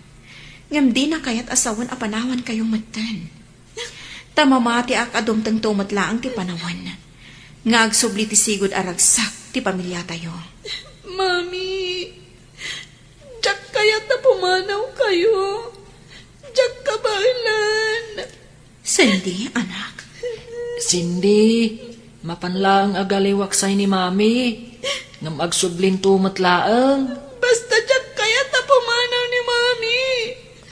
Ngam di na kayat asawan a panawan kayong matan. Tamamati ak adumtang tumatlaang ti panawan. Nga agsubli ti sigod aragsak ti pamilya tayo. Mami, Jack kaya't na pumanaw kayo. Jack kabalan. Cindy, anak. Cindy, mapanlaang agaliwak say ni mami. Ngam agsublin tumatlaang. Basta Jack kaya't na pumanaw ni Mami.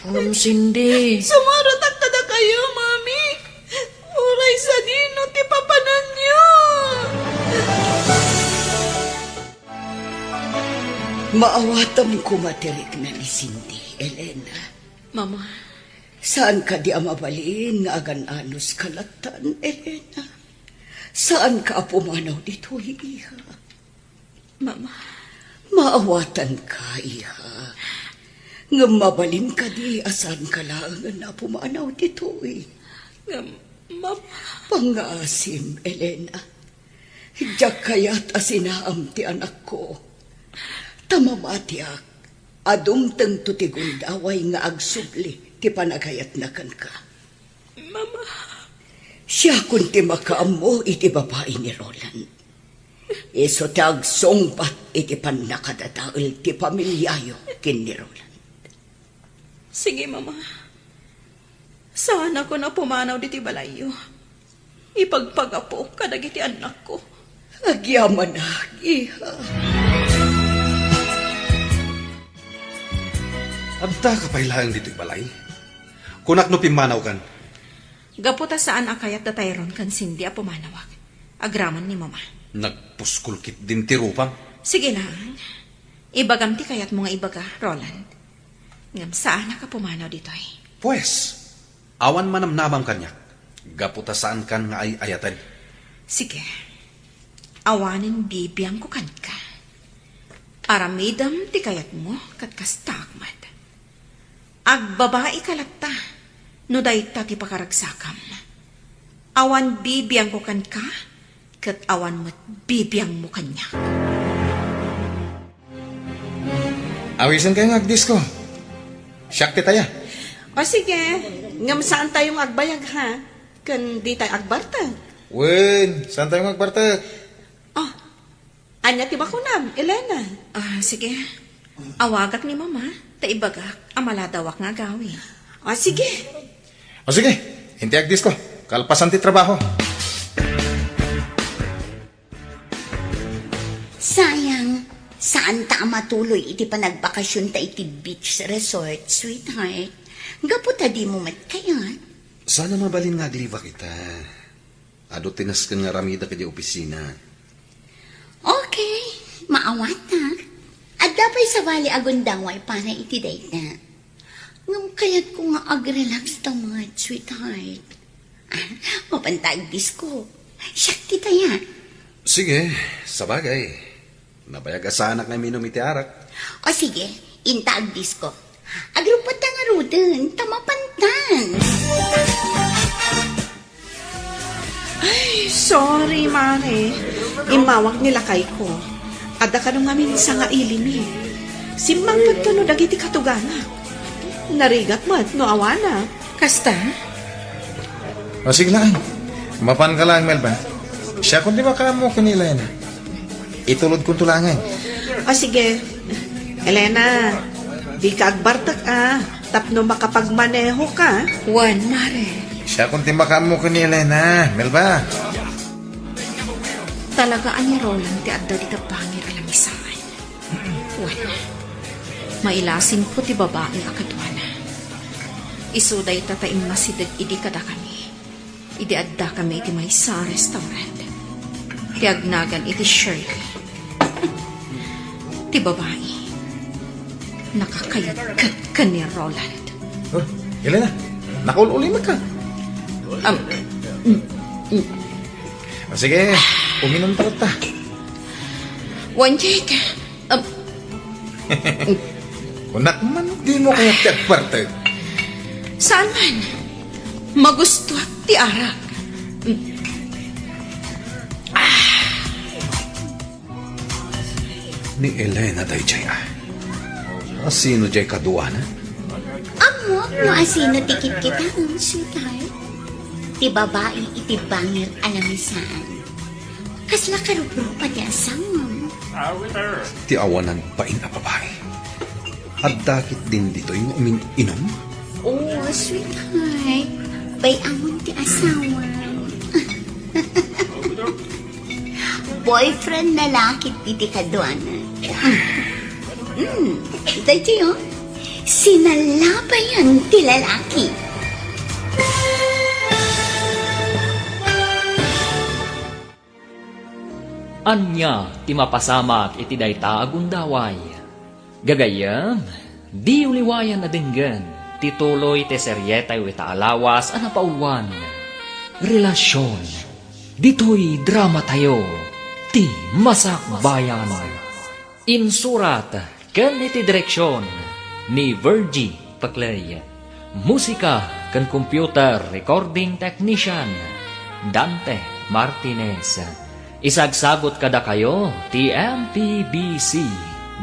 Ngam Cindy. Sumaratak kada kayo, Mami. Uray sa dino ti papanan niyo. Maawatam kumatirik na ni Cindy, Elena. Mama, Saan ka di amabalin nga agan-anos kalatan, Elena? Saan ka pumanaw dito, iha? Mama. Maawatan ka, iha. Nga mabalin ka di asan ka lang na pumanaw dito, Mama. Pang-asim, Elena. Diyak kaya't asinaam ti anak ko. Tamamatiak, adumtang tutigundaway nga agsubli ti panagayat na kan ka. Siya kunti makaamo iti babae ni Roland. Iso tag songbat iti panakadadaol ti pamilyayo kin ni Roland. Sige, Mama. Sana ko na pumanaw diti balayo. Ipagpagapo kadagiti anak ko. Agyaman na, iha. Adda ka pailaang dito'y balay. Kunak no pimanaw kan. Gaputa saan akayat datayron kan sindi a pumanawag. Agraman ni Mama. Nagpuskulkit din ti rupang. Sige lang. Ibagam ti kayat mo nga ibaga, Roland. Ngam saan ka pumanaw ditoy? Pues, awan manamnamang kanyak. Gaputa saan kan nga ay ayatan. Sige. Awanin bibiyang ko kan ka. Aramidam ti kayat mo kat kastagmat. Agbabae kalata, no dayta ti pakaragsakam. Awan bibiyang ko kan ka, kat awan mo't bibiyang mo kanya. Awisan kayo ng agdisco. Siyak ti taya. O sige, ngam saan tayong agbayag ha? Kan di tayo agbarta. Wen, saan tayo magbarta? Oh, anya ti bakunam, Elena. Sige. Awagak ni Mama, taibagak, amaladawak nga gawin. O sige. O sige, hindi agdisco. Kalpasan ti trabaho. Sayang, saan ta matuloy iti panagbakasyon ta iti beach resort, sweetheart? Gaputa di mo matkayat. Sana mabalin nga agliva kita. Ado tinas ka nga ramida ka di opisina. Okay, maawat na. At dapat sa bali agundangway para iti date na. Ngam kayat ko nga ag-relax tamad, sweetheart. Mapantag disco. Siyak ti taya. Sige, sabagay. Nabayag asanak na minom iti arak. O sige, intag disco. Agrupot na nga ruden, tamapantan. Ay, sorry, Mare. Imawag nila kay ko. Ada ka nung ngamin sa nga ilimi. Simbang pagkano dagiti katugana. Narigat mo at no awana. Kasta? O sige lang. Mapan ka lang, Melba. Siya kung di ba ka mo kanila yan. Itulod kong tulangan. O sige, Elena, di ka agbartak tapno makapagmaneho ka. Juan, Mare. Siya kung di ba ka mo kanila na, Melba. Talagaan ni Roland ti adda di tapangir alamisaan. Juan, mailasin po ti babae akadwana. Isuday tataim masidag idi kada kami. Idi adda kami iti may sa restaurant. Ti agnagan iti Shirley. Ti babae. Nakakayagkat ka ni Roland. Oh, Elena, nakululi mo ka. O sige, uminom tayo ta. Juan Jake. Kunak man, di mo kaya tagparta. Saan man? Magusto at ti arak. Ni Elena day jay Asino jay kaduana? Amo, no asino tikit kita, sweetheart. Ti babae iti bangir alamisaan. Kasla karuprupa ti asang. Ti awanan pa ina babae. At dakit din dito yung inom? Oh, sweetheart. Bay amon ti asawa. Boyfriend na lakit iti kadwana. Dahil yun, sinalabayan ti lalaki. Anya ti mapasamak iti dayta agundaway. Gagayam, di uliwayan na dinggan, tituloy te seryetay ita alawas ana paulwan. Relasyon, dito'y drama tayo, ti masakbayan. Insurat, kan iti direksyon, ni Virgie Paclay. Musika, kan computer recording technician, Dante Martinez. Isagsagot kada kayo, ti MPBC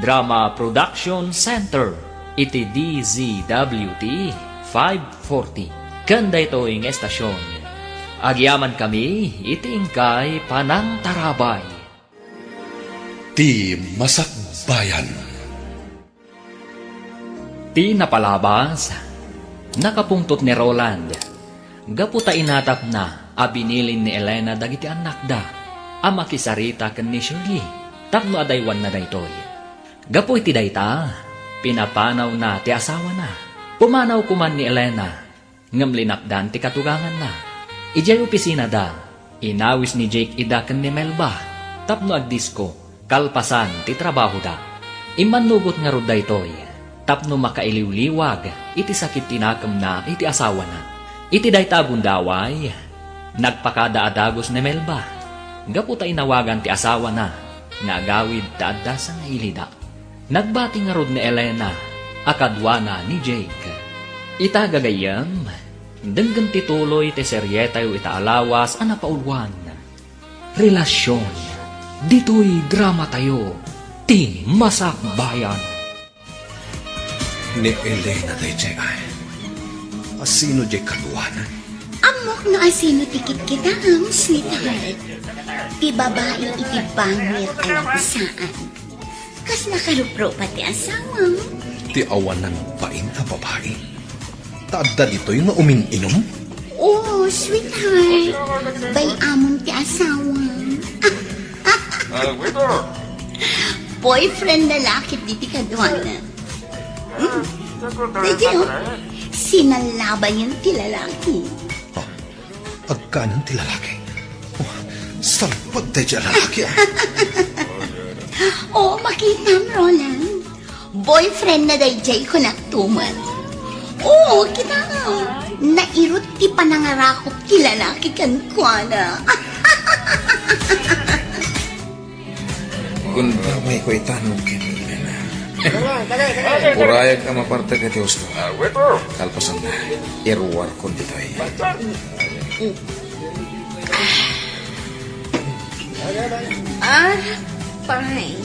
Drama Production Center, iti DZWT 540. Kanda ito ing estasyon. Agyaman kami, itingkay panang tarabay. Ti Masakbayan. Ti napalabas, nakapungtot ni Roland. Gaputa inatap na, abinilin ni Elena dagiti anak da. Ama kisarita ken ni Shirley, tapno adaywan na daytoy. Gapu iti dayta, pinapanaw na ti asawa na. Pumanaw kuman ni Elena, ngem linakdan ti katugangan na. Ijay opisina da, inawis ni Jake ida ken ni Melba, tapno agdisko, kalpasan ti trabaho da. Imanugot nga rod daytoy, tapno makailiwliwag, iti sakit tinakam na iti asawa na. Iti dayta bundaway, nagpakadaadagos ni Melba. Gaputa inawagan ti asawa na, nga agawid taadda sa ilida. Nagbati nga rod ni Elena, akadwana ni Jake. Ita gagayam, denggan tituloy ti serye tayo itaalawas ana paulwan. Relasyon, dito'y drama tayo, ti Masakbayan. Ni Elena day jay ay. Asino jay kaluwanan? Amok no asino tikit kita ang sweetheart. Ti babae iti bangir alapisaan. Kas nakarupro pati asawa. Ti awanan pain ka babae. Taadda dito yung umin-inom? Oh, sweetheart. Bay amon ti asawa. Boyfriend na lakit diti kadwana. Medyo, sinalaban yung ti lalaki. Oh, agkanan ti lalaki. Oh, salpag day jay lalaki ah. Oh, makita mo, Roland. Boyfriend na dayjay ko nagtuman. Oo, kita nga. Nairot ti panangarakop ti lalaki kan kuana. Kung may ko itanong kini Elena. Purayag ka maparte ka ti Usto. Kalpasan na, iruwar kon ditoy. Fine.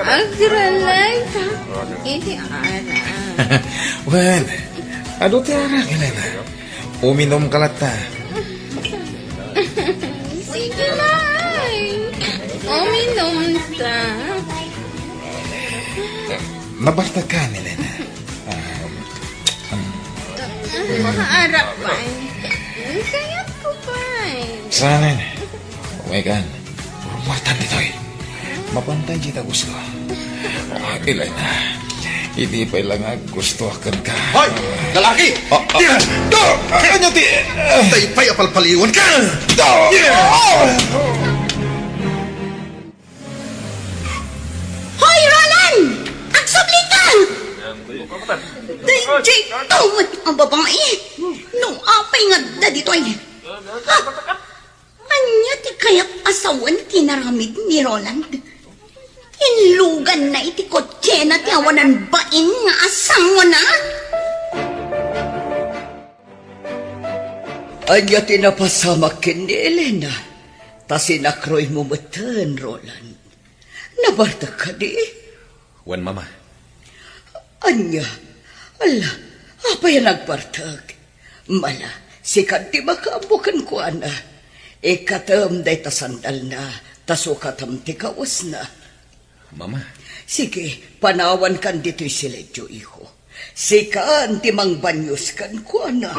Agralay ka. Iti ara. Well, ado ti arang Elena. Uminom ka lata. Sige na. Uminom ta. Nabarta ka, Elena. Maharap pa. Kaya ko pa. Sana na. Uwegan. Rumatan ditoy. Mapantay kita gusto. Elena, hindi pa lang gusto akan ka. Hoy! Lalaki! Ano ti? Tay pa'y apalpaliwan ka! Hoy, Roland! Agsabli ka! Dayjay, tawad ang babae. Nung apay nga da ditoy. Anya ti kayak asawan tinaramid ni Roland. Inlugan na iti kotse na ti awanan bain nga asawa na. Anya tinapasamak kin ni Elena. Ta sinakroy mo matan, Roland. Nabarta ka di? Wan mama. Anya, ala, apa yan nagbartag? Mala, sikat di makaambukan ko, ana. Ikatam day tasandal na, tasukatam ti kawas na. Mama. Sige, panawan kan dito'y siledyo, iho. Sikaan ti mangbanyos kan ko, ana.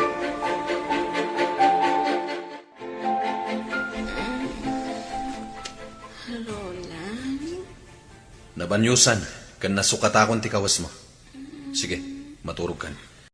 Nabanyusan, kan nasukatakon ti kawas mo. Sige, maturog kan.